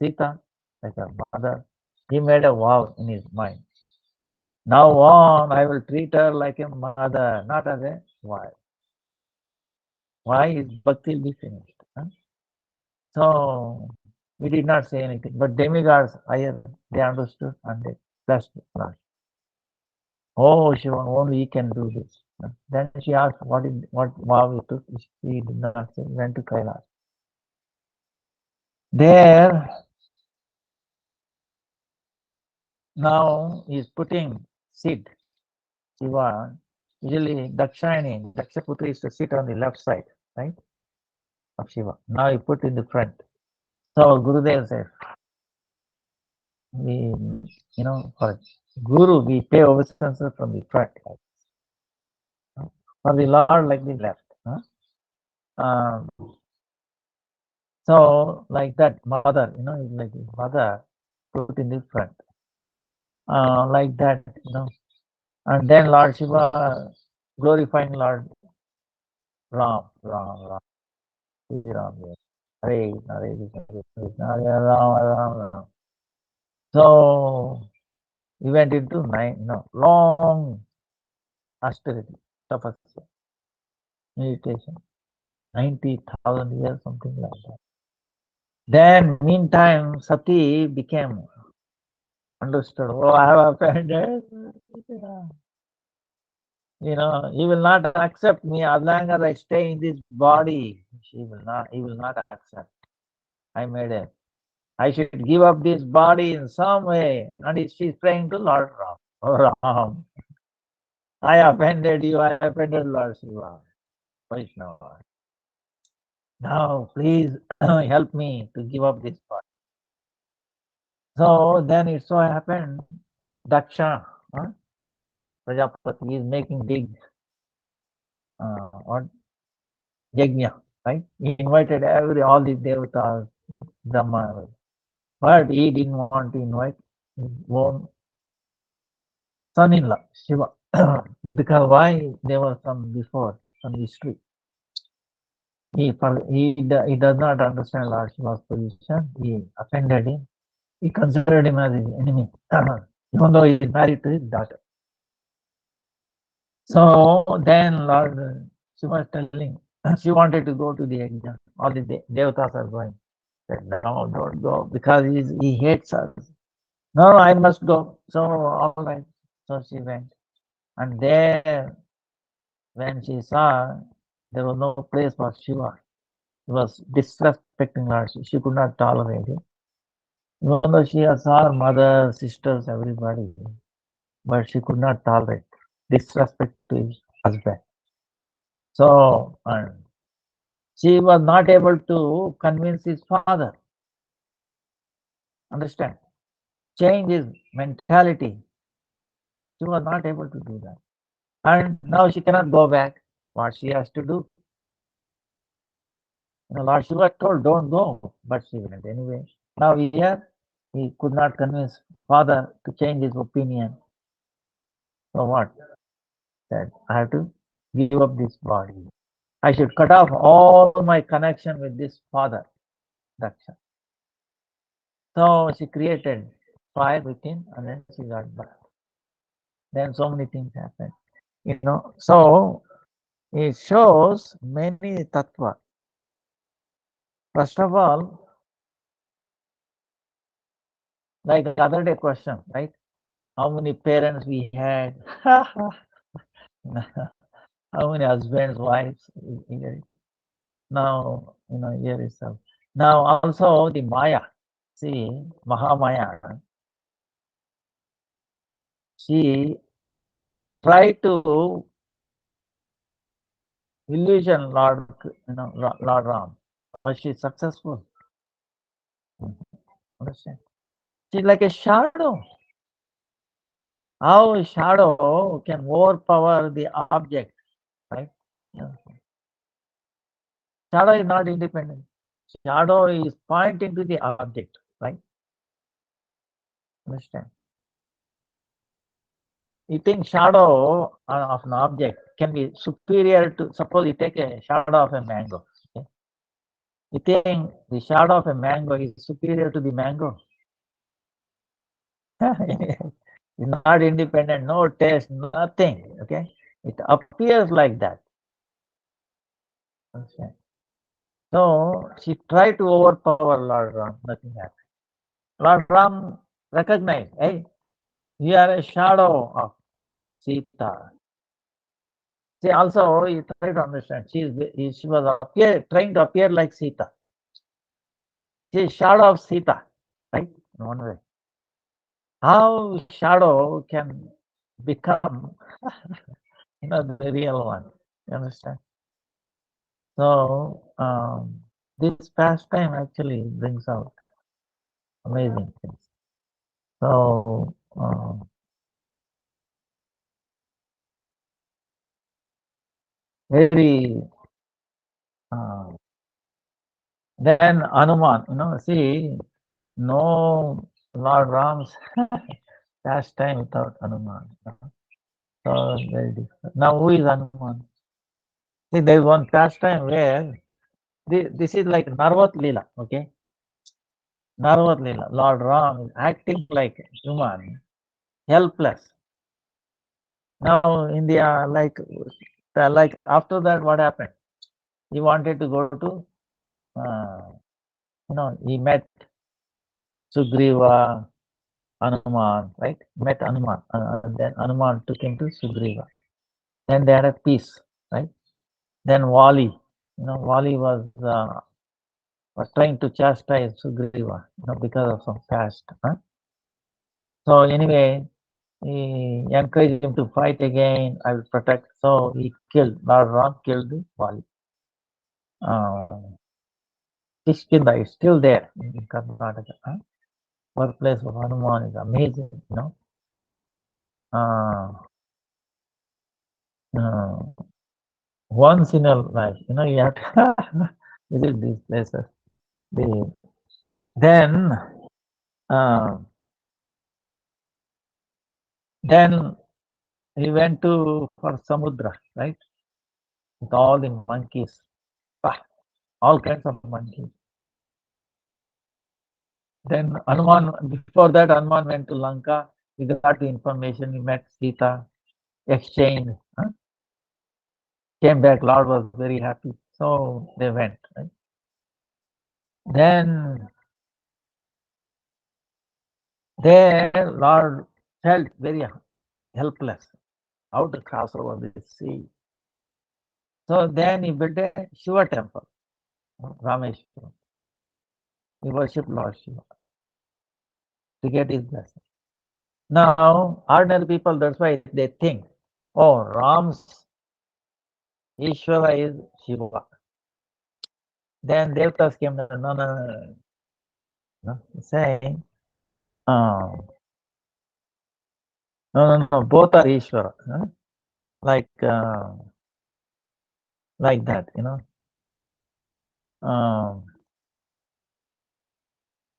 Sita, like her mother. He made a vow in his mind. Now on, I will treat her like a mother, not as a wife. Why his bhakti will be finished? Huh? So we did not say anything, but demigods higher, they understood and they blessed Lord. Oh, Shiva, only he can do this. Then she asked, what vow he took? She did not say, went to Kailash. There, now he is putting seed. Shiva, usually Dakshaputri is to sit on the left side, right, of Shiva. Now he put in the front. So Gurudev says, we, for Guru, we pay obeisance from the front. For the Lord, like the left. Um, so, like that, mother, like the mother put in the front. Like that, And then Lord Shiva glorifying Lord Ram. Ram, yes. Hare Krishna, Hare Ram. So he went into long austerity, tapasya, meditation, 90,000 years, something like that. Then, meantime, Sati became understood. Oh, I have offended. He will not accept me as long as I stay in this body. He will not accept. I made it. I should give up this body in some way. And she's praying to Lord Ram. Oh, Ram, I offended you. I offended Lord Shiva. Vaishnava. Now, please help me to give up this body. So then it so happened, Daksha, Prajapati is making big what yajna, right? He invited all the devatas, Brahma, but he didn't want to invite his own son-in-law, Shiva, because why there was some history. He does not understand Lord Shiva's position. He offended him. He considered him as his enemy, even though he is married to his daughter. So then Lord Shiva was telling, she wanted to go to the exam. All the devatas are going. Said, no, don't go, because he hates us. No, I must go. So, all right. So she went. And there, when she saw there was no place for Shiva, he was disrespecting Lord. She could not tolerate it. Even though she saw her mother, sisters, everybody, but she could not tolerate disrespect to his husband. So, she was not able to convince his father. Understand? Change his mentality. She was not able to do that. And now she cannot go back. What she has to do? Lord Shiva told, don't go, but she went anyway. Now here, he could not convince father to change his opinion. So what? That I have to give up this body. I should cut off all my connection with this father. Daksha. So she created fire within, and then she got back. Then so many things happened. So it shows many tattva. First of all, like the other day question, right? How many parents we had? How many husbands, wives? Now, here is some. Now also the Maya. See, Mahamaya. She tried to illusion Lord Ram. Was she successful? Understand? She's like a shadow. How a shadow can overpower the object, right? Yeah. Shadow is not independent. Shadow is pointing to the object, right? Understand? You think shadow of an object can be superior to, suppose you take a shadow of a mango. Okay? You think the shadow of a mango is superior to the mango? It's not independent, no taste, nothing. Okay, it appears like that. Okay. So she tried to overpower Lord Ram, nothing happened. Lord Ram recognized, hey, You are a shadow of Sita. See, also you try to understand. She was trying to appear like Sita. She is shadow of Sita, right? In one way. How shadow can become, the real one? You understand? So this pastime actually brings out amazing things. So very then Anuman, see, no Lord Ram's pastime without Anuman. So very different. Now who is Anuman? See, there is one pastime where this is like Narvat Leela, okay? Narvat Leela. Lord Ram is acting like human, helpless. Now India, like after that, what happened? He wanted to go to, he met Sugriva, Hanuman, right? Met Hanuman. Then Hanuman took him to Sugriva. Then they had a peace, right? Then Wali, Wali was trying to chastise Sugriva, because of some fast. Huh? So anyway, he encouraged him to fight again. I will protect. So he killed. Lord Ram killed Wali. Kishkinda is still there in Karnataka. Huh? Birthplace of Hanuman is amazing. Uh, once in a life, you have to visit these places. Then, then he went for Samudra, right? With all the monkeys, all kinds of monkeys. Then Hanuman, before that, Hanuman went to Lanka. He got the information. He met Sita, exchanged, came back. Lord was very happy. So they went. Right? Then there, Lord felt very helpless. How to cross over the sea. So then he built a Shiva temple, Rameshwar. He worshipped Lord Shiva to get his blessing. Now, ordinary people, that's why they think, oh, Ram's Ishvara is Shiva. Then Devtas came, no, saying, no, both are Ishvara. Huh? Like that,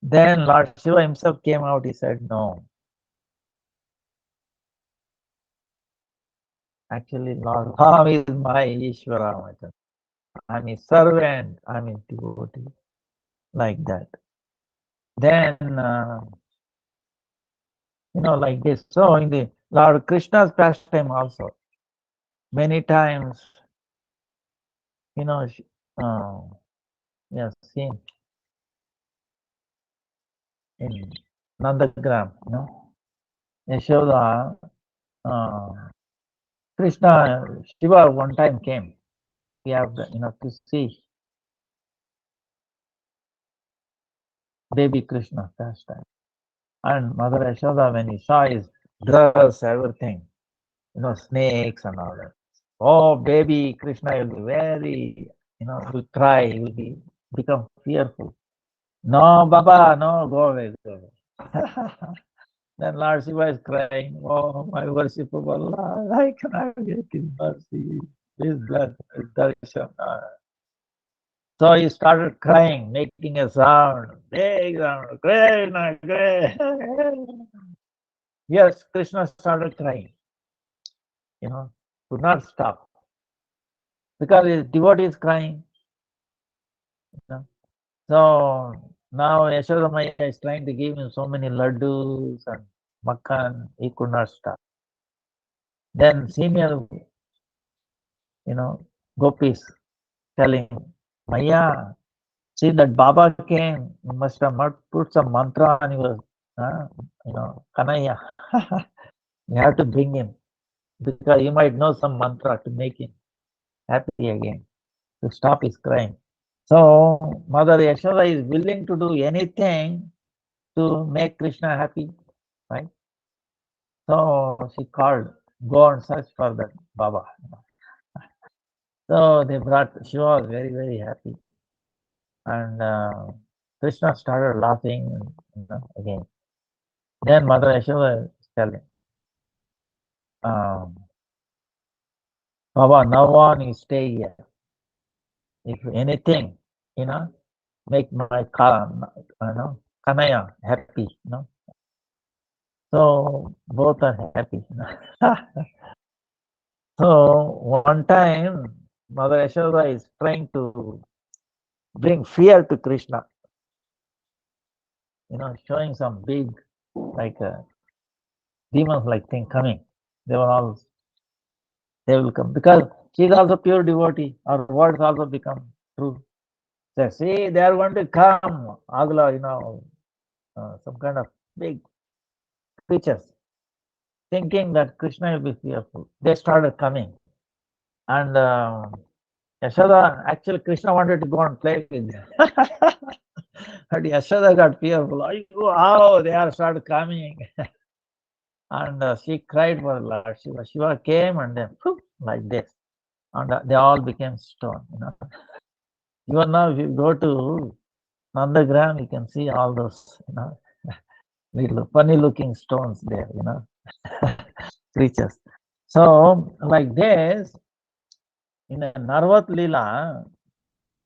Then Lord Shiva himself came out, he said, no. Actually, Lord Ram is my Ishvara. I'm his servant, I'm his devotee. Like that. Then, like this. So in the Lord Krishna's pastime also, many times, yes, seen in Nandagram, Yashoda, Krishna, Shiva one time came. We have, to see baby Krishna pastime. And Mother Yashoda, when he saw his dress, everything, snakes and all that. Oh, baby Krishna will be very, will cry, he will become fearful. No, Baba, no, go away, go away. Then Lord Shiva is crying, oh, my worshipful Allah, I cannot get his mercy, his blessing, his darshan. So he started crying, making a sound, big sound, Krishna, Krishna. Yes, Krishna started crying, could not stop. Because his devotee is crying. So now Yashoda Maya is trying to give him so many laddus and makkan, he could not stop. Then senior, gopis telling, Maya, see that Baba came, you must have put some mantra on your Kanaya. You have to bring him because you might know some mantra to make him happy again, to stop his crying. So Mother Yashoda is willing to do anything to make Krishna happy, right? So she called, go and search for that Baba. So they brought, she was very, very happy. And Krishna started laughing again. Then Mother Yashoda is telling, Baba, now on you stay here. If anything, make my Kanaya happy, So both are happy. So one time, Mother Yashoda is trying to bring fear to Krishna, showing some big, like demons like thing coming. They will come because she is also pure devotee. Her words also become true. So see, they are going to come, Agla, some kind of big creatures, thinking that Krishna will be fearful. They started coming. And Yashoda, actually, Krishna wanted to go and play with them. But Yashoda got fearful. Oh, they are started coming. And she cried for Lord Shiva. Shiva came and then like this. And they all became stone. Even now, if you go to Nandagram, you can see all those, little funny looking stones there, creatures. So, like this, in a Narvat Lila,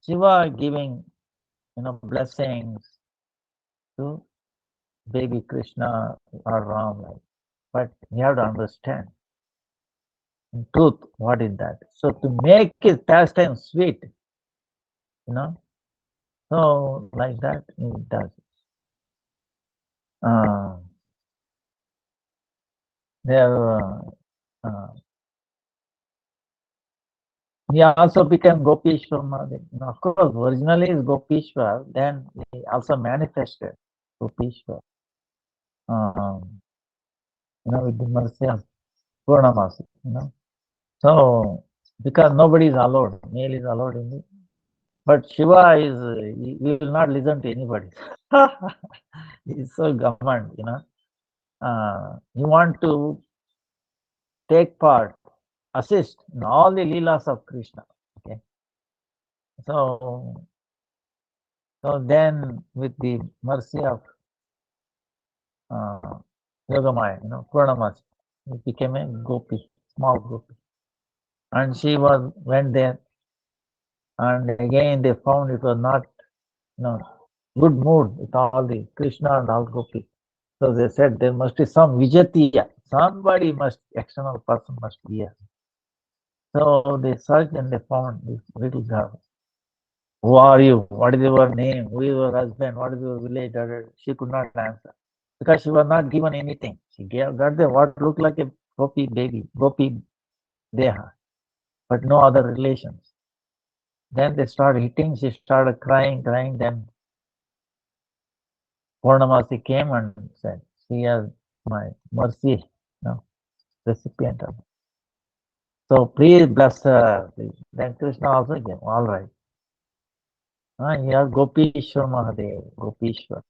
Shiva giving, blessings to baby Krishna or Ram. But you have to understand, in truth, what is that? So to make his pastime sweet, so like that it does. There, he also became Gopishwar Mahadev. Of course, originally is Gopishwar, then he also manifested Gopishwar. With the mercy of Purnamasi, So, because nobody is allowed, male is allowed in it. But Shiva he will not listen to anybody. He is so governed, he want to take part, assist in all the leelas of Krishna. Okay. So then with the mercy of Yogamaya, Purnamasi, he became a gopi, small gopi. And she went there, and again they found it was not, good mood with all the Krishna and all gopi. So they said there must be some Vijatiya, somebody external person must be here. So they searched and they found this little girl. Who are you? What is your name? Who is your husband? What is your village? She could not answer because she was not given anything. She got the what looked like a gopi baby, gopi deha, but no other relations. Then they started hitting. She started crying. Then Purnamasi came and said, "She has my mercy, recipient of." So please bless her. Please. Then Krishna also came. All right. Here Gopishwar Mahadev, Gopishwar,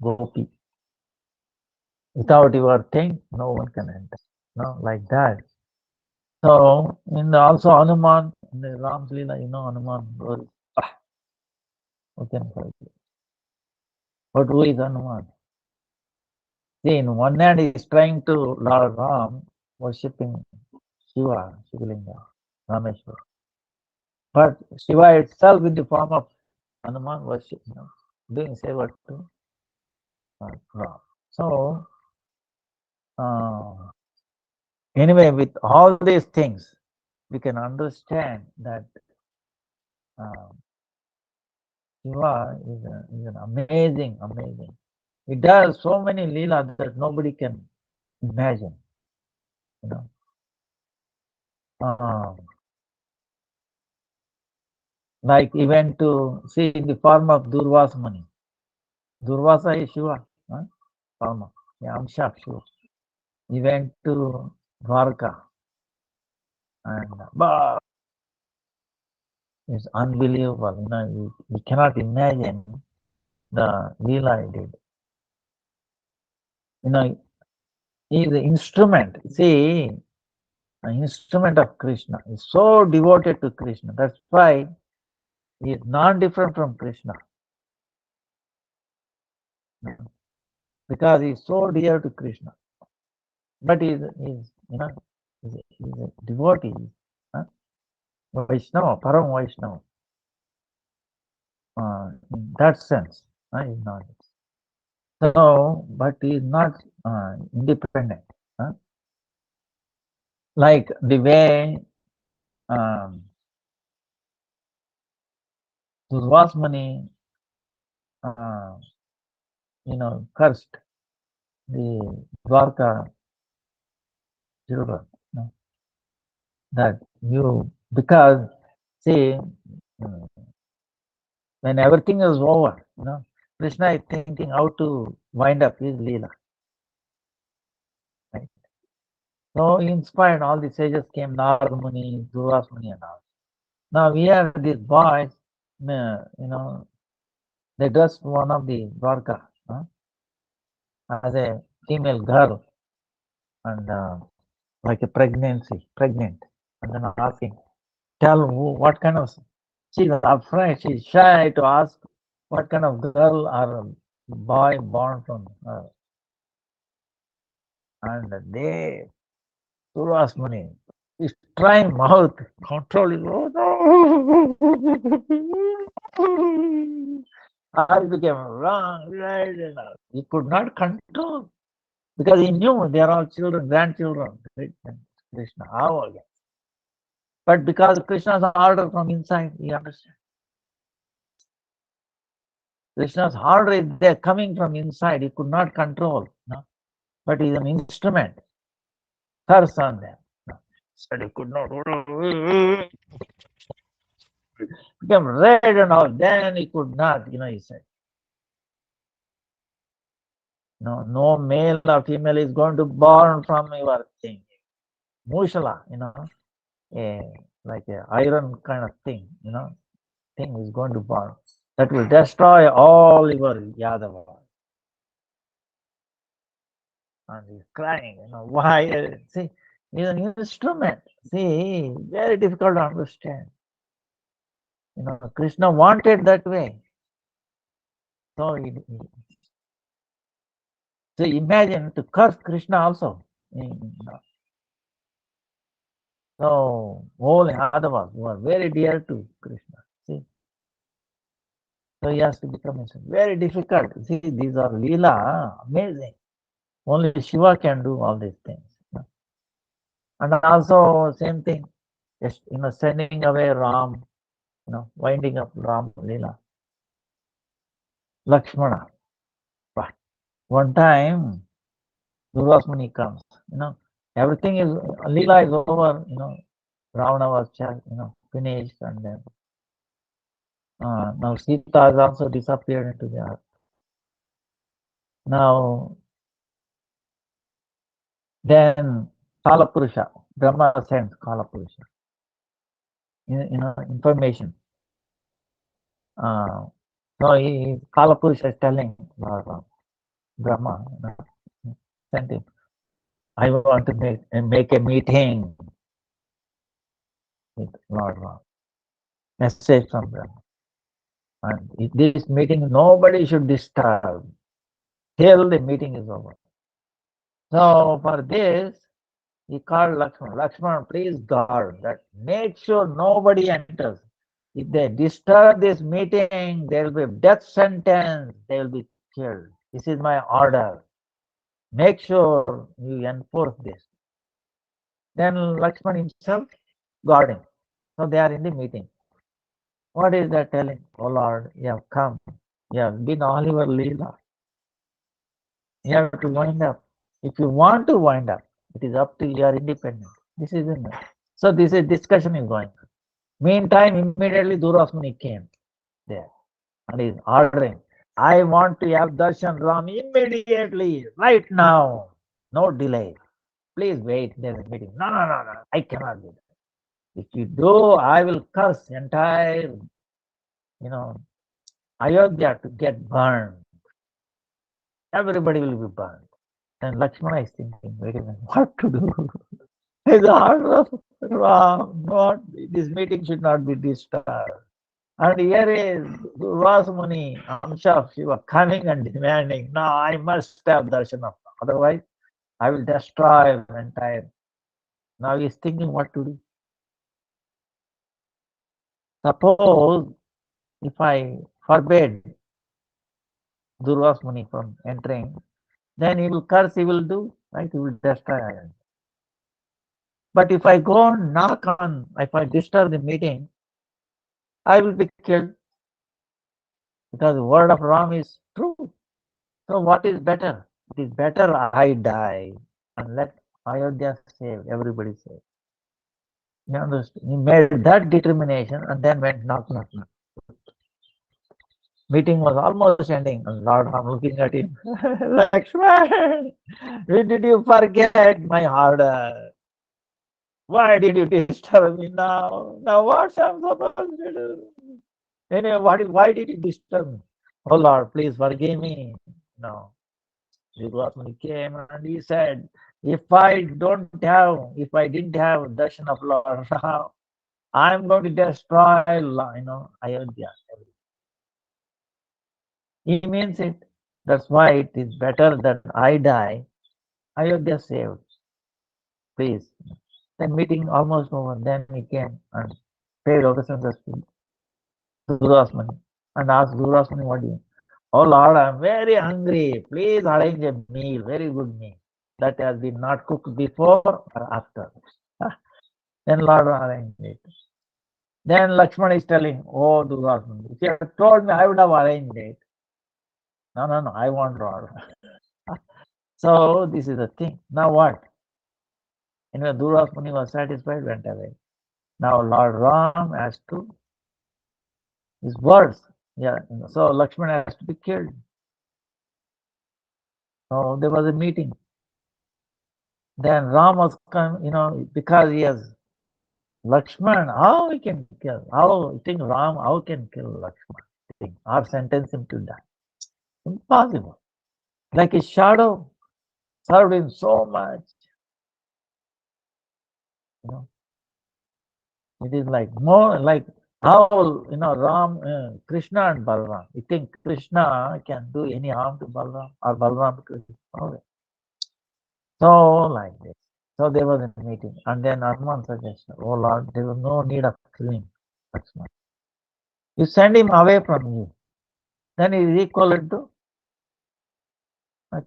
Gopi. Without your thing, no one can enter. Like that. So also Hanuman, in the Ram's Leela, Hanuman goes, who can forget? But who is Hanuman? See, in one hand he is trying to Lord Ram, worshipping Shiva, Shivalinga, Rameshwar. But Shiva itself in the form of Hanuman worship, doing seva to Ram. So, anyway, with all these things, we can understand that Shiva is an amazing. He does so many leela that nobody can imagine. Like he went to see in the form of Durvasa Muni. Durvasa is Shiva. Palma, Amsha. He went to Dwarka, and but it's unbelievable. You cannot imagine the Leela he did. He is the instrument. See, an instrument of Krishna. He is so devoted to Krishna. That's why he is not different from Krishna. Because he is so dear to Krishna. But he is he's a devotee. Huh? Vaishnava, Param Vaishnava. In that sense, he's not. So, but he is not independent. Huh? Like the way Durvasmani, cursed the Dwarka children. That because see, when everything is over, Krishna is thinking how to wind up his Leela. Right? So he inspired all the sages came, Narada Muni, Durvas Muni and all. Now here these boys, they dressed one of the Dwarka as a female girl and like a pregnant, and then asking, tell what kind of, she's afraid, she's shy to ask what kind of girl or boy born from her. And they, Survas Muni, is trying mouth, control his I became wrong, right, and he could not control because he knew they are all children, grandchildren, Krishna, how again. But because Krishna's order from inside, he understands. Krishna's order is there coming from inside, he could not control. No? But he is an instrument. Curse on them. No? So he could not become red and all. Then he could not, he said. No male or female is going to born from your thing. Mushala, like a iron kind of thing, thing is going to born. That will destroy all your Yadava. And he's crying, why? See, he's an instrument. See, very difficult to understand. Krishna wanted that way. So, so imagine to curse Krishna also. So, all Yadavas who are very dear to Krishna. See, so he has to become very difficult. See, these are Leela, amazing. Only Shiva can do all these things. And also, same thing, just sending away Ram, winding up Ram Leela. Lakshmana. But one time, Durvas Muni comes, everything is, Leela is over, Ravana was, finished, and then now Sita has also disappeared into the earth. Now, then Kalapurusha, Brahma sends Kalapurusha, information. So Kalapurusha is telling Lord Ram, Brahma, sent him. I want to make a meeting with Lord Ram. Message from Brahma. And this meeting, nobody should disturb till the meeting is over. So for this, he called Lakshman. Lakshman, please guard that. Make sure nobody enters. If they disturb this meeting, there will be death sentence. They will be killed. This is my order. Make sure you enforce this. Then Lakshman himself guarding. So they are in the meeting. What is that telling? Oh Lord, you have come. You have been all your Leela. You have to wind up. If you want to wind up, it is up to your independence. This is in there. So this is discussion is going on. Meantime, immediately Durvasmuni came there and is ordering. I want to have darshan Ram immediately, right now. No delay. Please wait, there's a meeting. No, no, no, no. I cannot do that. If you do, I will curse entire, Ayodhya to get burned. Everybody will be burned. Then Lakshmana is thinking, wait a minute, what to do? The order of Ram, not, this meeting should not be disturbed. And here is Durvasmuni, Amsha of Shiva, coming and demanding, no, I must have darshan of Ram. Otherwise, I will destroy the entire. Now he is thinking what to do. Suppose if I forbid Durvasmuni from entering, then he will curse, he will do, right? He will destroy Ayodhya. But if I go and knock on, if I disturb the meeting, I will be killed because the word of Ram is true. So what is better? It is better I die and let Ayodhya save, everybody save. You understand? He made that determination and then went knock, knock, knock. Meeting was almost ending. And Lord Ram looking at him, Lakshman, did you forget my order? Why did you disturb me now? Now what I'm supposed to do? Anyway, why did you disturb me? Oh Lord, please forgive me. No. Jivatmani came and he said, if I didn't have darshan of Lord Ram, I'm going to destroy, Ayodhya. He means it. That's why it is better that I die. Ayodhya saved. Please. Then meeting almost over. Then he came and paid obeisance to Durasmani and asked Durasmani, what do you? Oh Lord, I'm very hungry. Please arrange a meal, very good meal that has been not cooked before or after. Then Lord arranged it. Then Lakshmana is telling, oh Durasmani, if you had told me, I would have arranged it. No, no, no, I want Lord. So this is the thing. Now what? Anyway, Durasmani was satisfied, went away. Now Lord Ram has to, his words. Yeah, so Lakshmana has to be killed. So there was a meeting. Then Ram was come, because he has Lakshman, how he can kill? How you think Ram, how can kill Lakshman? Or sentence him to die? Impossible. Like his shadow served him so much. You know, it is like more like how Ram, Krishna and Balram. You think Krishna can do any harm to Balram or Balram to Krishna? Okay. So like this. So there was a meeting, and then Hanuman suggested, "Oh Lord, there was no need of killing Lakshman. You send him away from you. Then he is equivalent to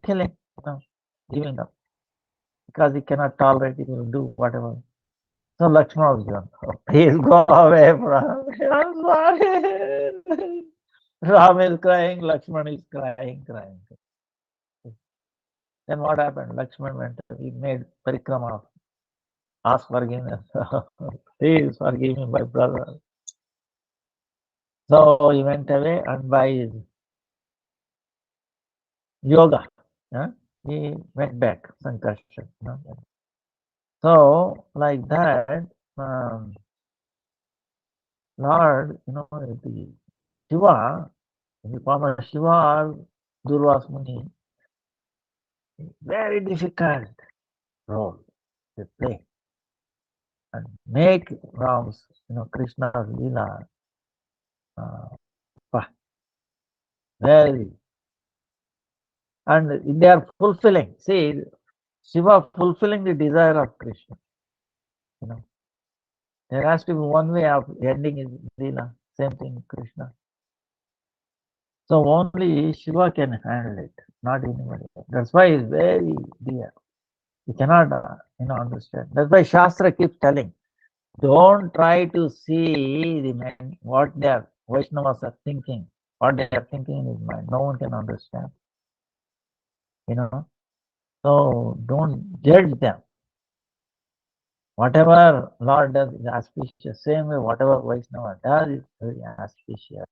killing, giving up, because he cannot tolerate. He will do whatever." So Lakshmana was given. Oh, please go away from me. I'm sorry. Ram is crying, Lakshmana is crying, crying. Then what happened? Lakshmana went, he made parikrama, asked forgiveness. Please forgive me, my brother. So he went away, and by his yoga, he went back, Sankarshan. So like that, Lord, the Shiva, in the form of Shiva or Durvasmuni, very difficult role to play and make Ram's, Krishna's Leela very, and they are fulfilling. See, Shiva fulfilling the desire of Krishna. There has to be one way of ending his Leela. Same thing, Krishna. So only Shiva can handle it, not anybody else. That's why it's very dear. You cannot, understand. That's why Shastra keeps telling, don't try to see the men, what their Vaishnavas are thinking, what they are thinking in his mind. No one can understand. So don't judge them. Whatever Lord does is auspicious. Same way, whatever Vaishnava does is very auspicious.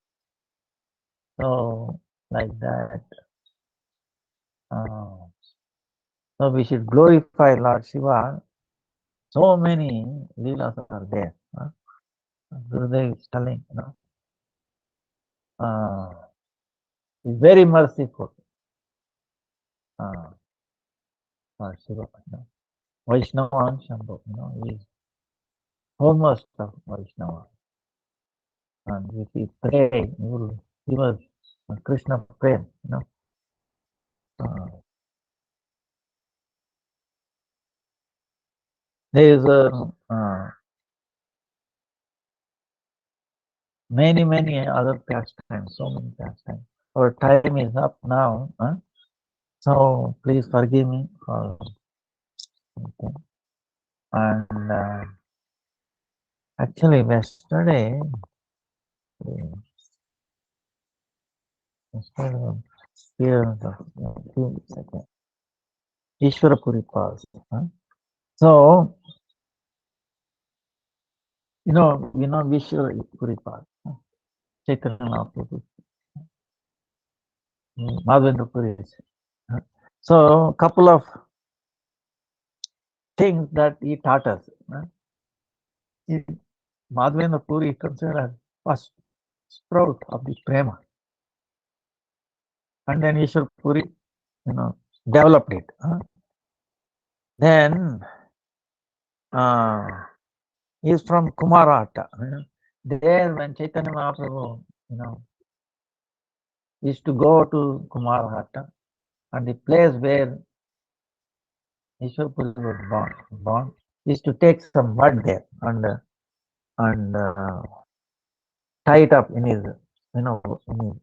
So like that. So we should glorify Lord Shiva. So many leelas are there. Gurudev is telling, he's very merciful. Lord Shiva, Vaishnava Shambhu, he is foremost of Vaishnava. And if we pray, he will give us Krishna prem, There is many other pastimes, so many pastimes. Our time is up now, so please forgive me for something. And actually, yesterday experience of few seconds. Ishwarapuri pause. So, Ishwarapuri pause. Chaitanya Mahaprabhu, Madhavendra Puri. So, couple of things that he taught us. Madhavendra Puri considered as first sprout of the prema. And then Ishwar Puri, developed it. Then he's from Kumarata. There, when Chaitanya Mahaprabhu, used to go to Kumarata, and the place where Ishwar Puri was born, used to take some mud there and tie it up in his, in his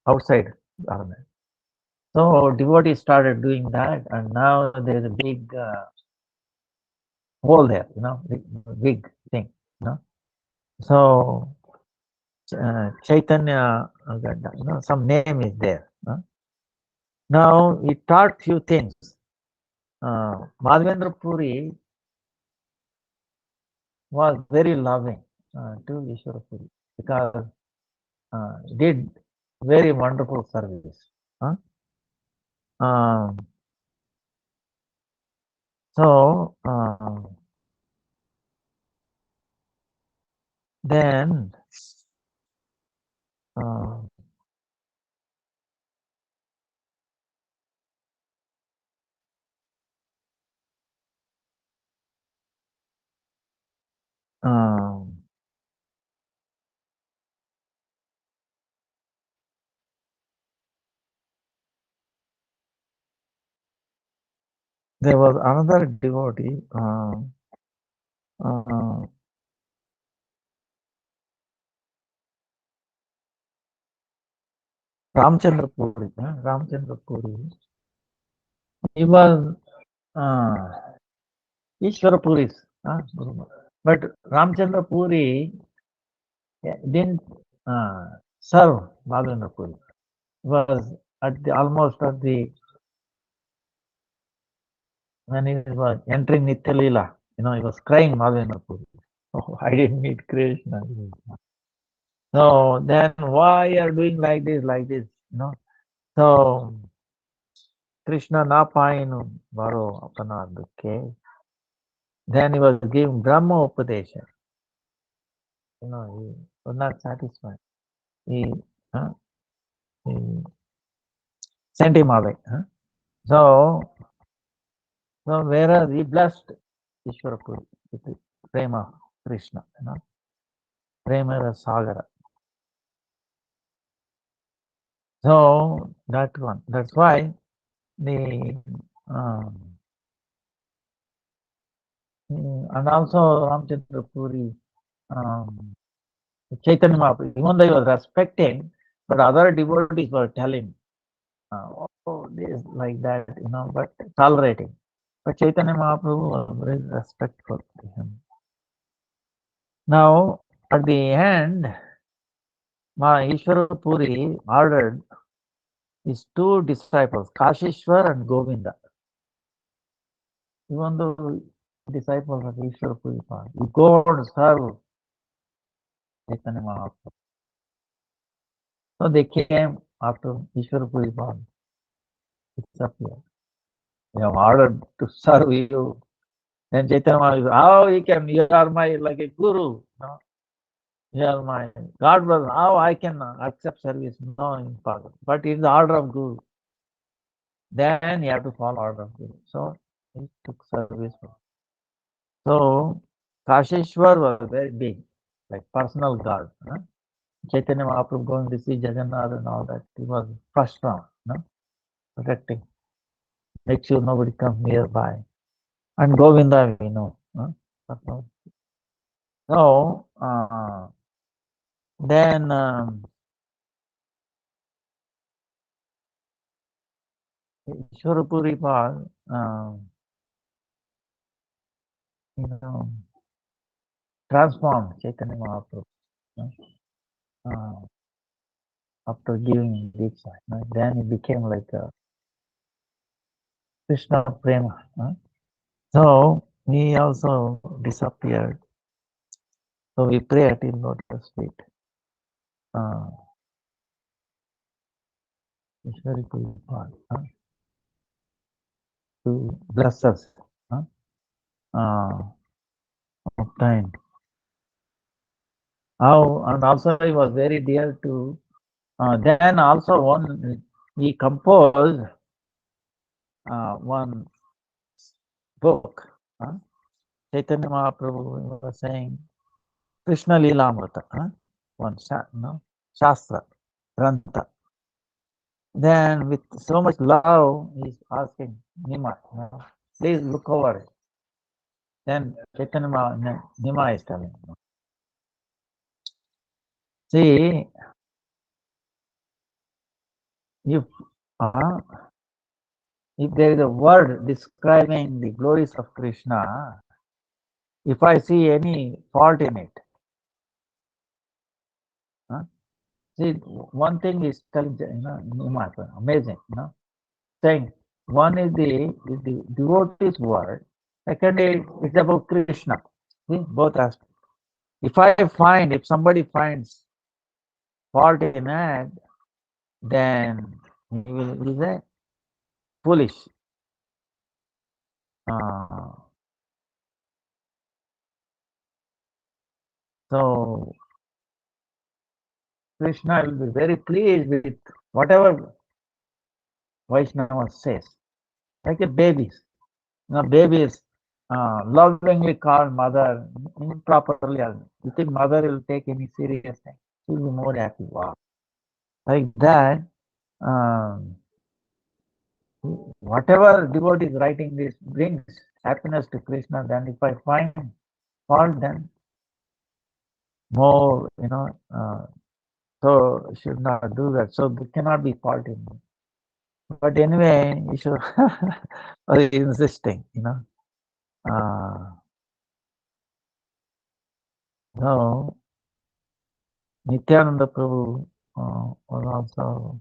outside garment. So devotees started doing that, and now there is a big hole there, big thing, So Chaitanya, some name is there. Now he taught few things. Madhavendra Puri was very loving to Ishwara Puri because did very wonderful service. So then there was another devotee, Ramchandra Puri. Ramchandra Puri. He was Ishwara Puri's Guru. But Ramchandra Puri didn't serve Madhavendra Puri. He was almost at the, when he was entering Nitya Leela, he was crying Madhavendra Puri. Oh, I didn't meet Krishna. So then why you are doing like this, So Krishna na painu baro apana dukhe. Then he was giving Brahma Upadesha. He was not satisfied. He sent him away. So whereas he blessed Ishwara Puri with the prema Krishna, prema Sagara. So that one. That's why the and also Ramchandra Puri, Chaitanya Mahaprabhu, even though he was respecting, but other devotees were telling, this like that, but tolerating. But Chaitanya Mahaprabhu was very respectful to him. Now, at the end, Ishwara Puri ordered his two disciples, Kashishwar and Govinda. Even though disciples of Ishwara Puri, you go and serve Chaitanya Mahaprabhu. So they came after Ishwara Puripal disappeared. We have ordered to serve you. Then Chaitanya Maharaj, how you are my like a guru. No? You are my God brother. How I can accept service? No, impossible. But it's the order of Guru. Then you have to follow order of Guru. So he took service. So Kasheshwar was very big, like personal God. Huh? Chaitanya Mahaprabhu going to see Jagannath and all that. He was first round, no? Protecting. Make sure nobody comes nearby. And Govinda, we know. Huh? So then Ishwarapuripal, you know, transformed Chaitanya Mahaprabhu after giving Diksha. Then he became like a Krishna Prema. So he also disappeared. So we pray at his lotus feet. Ishwarapuripal to bless us. Obtained. How and also he was very dear to. Then also he composed one book. Chaitanya Mahaprabhu was saying Krishna Leela Amrita. One Shastra, Grantha. Then with so much love, he's asking Nima, please look over it. Then Chaitanya Nima is telling, see, if there is a word describing the glories of Krishna, if I see any fault in it, see, one thing is telling, amazing, saying one is the devotee's word, second is it's about Krishna. See, both aspects. If somebody finds fault in it, then he will say foolish. So Krishna will be very pleased with whatever Vaishnava says, like a babies. Babies lovingly call mother improperly. You think mother will take any serious thing? She will be more happy. Wow. Like that, whatever devotee is writing this brings happiness to Krishna. Then if I find fault, then more, so should not do that. So there cannot be fault in me. But anyway, you should insisting, So Nityananda Prabhu was also,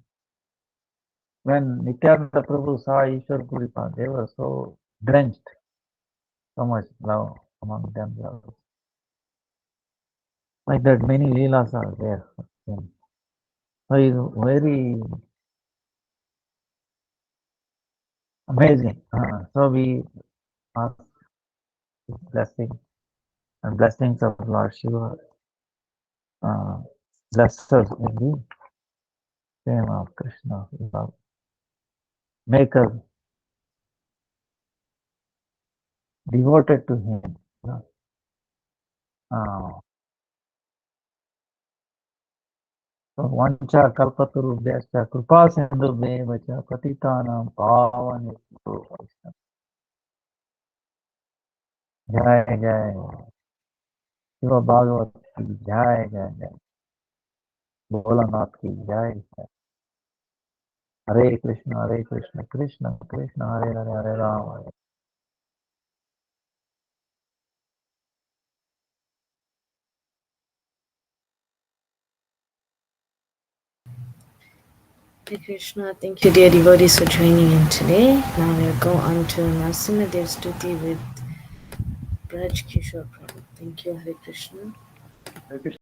when Nityananda Prabhu saw Ishwar Puripal, they were so drenched, so much love among themselves. Like that, many leelas are there. So it's very amazing. So we ask blessing and blessings of Lord Shiva bless us in the name of Krishna. Love. Make us devoted to Him. Vancha kalpatarubhyascha kripa sindhubhyeva cha patitanam pavanebhyo Vaishnava. Jai Jai Shiva Bhagavat ki Jai Jai Jai Bholanath ki Jai. Hare Krishna Krishna Krishna Hare Hare Hare Rama. Hare Krishna, thank you dear devotees for joining in today. Now we'll go on to Narasimhadev Stuti with Braj Kishore Prabhu. Thank you, Hare Krishna. Hare Krishna.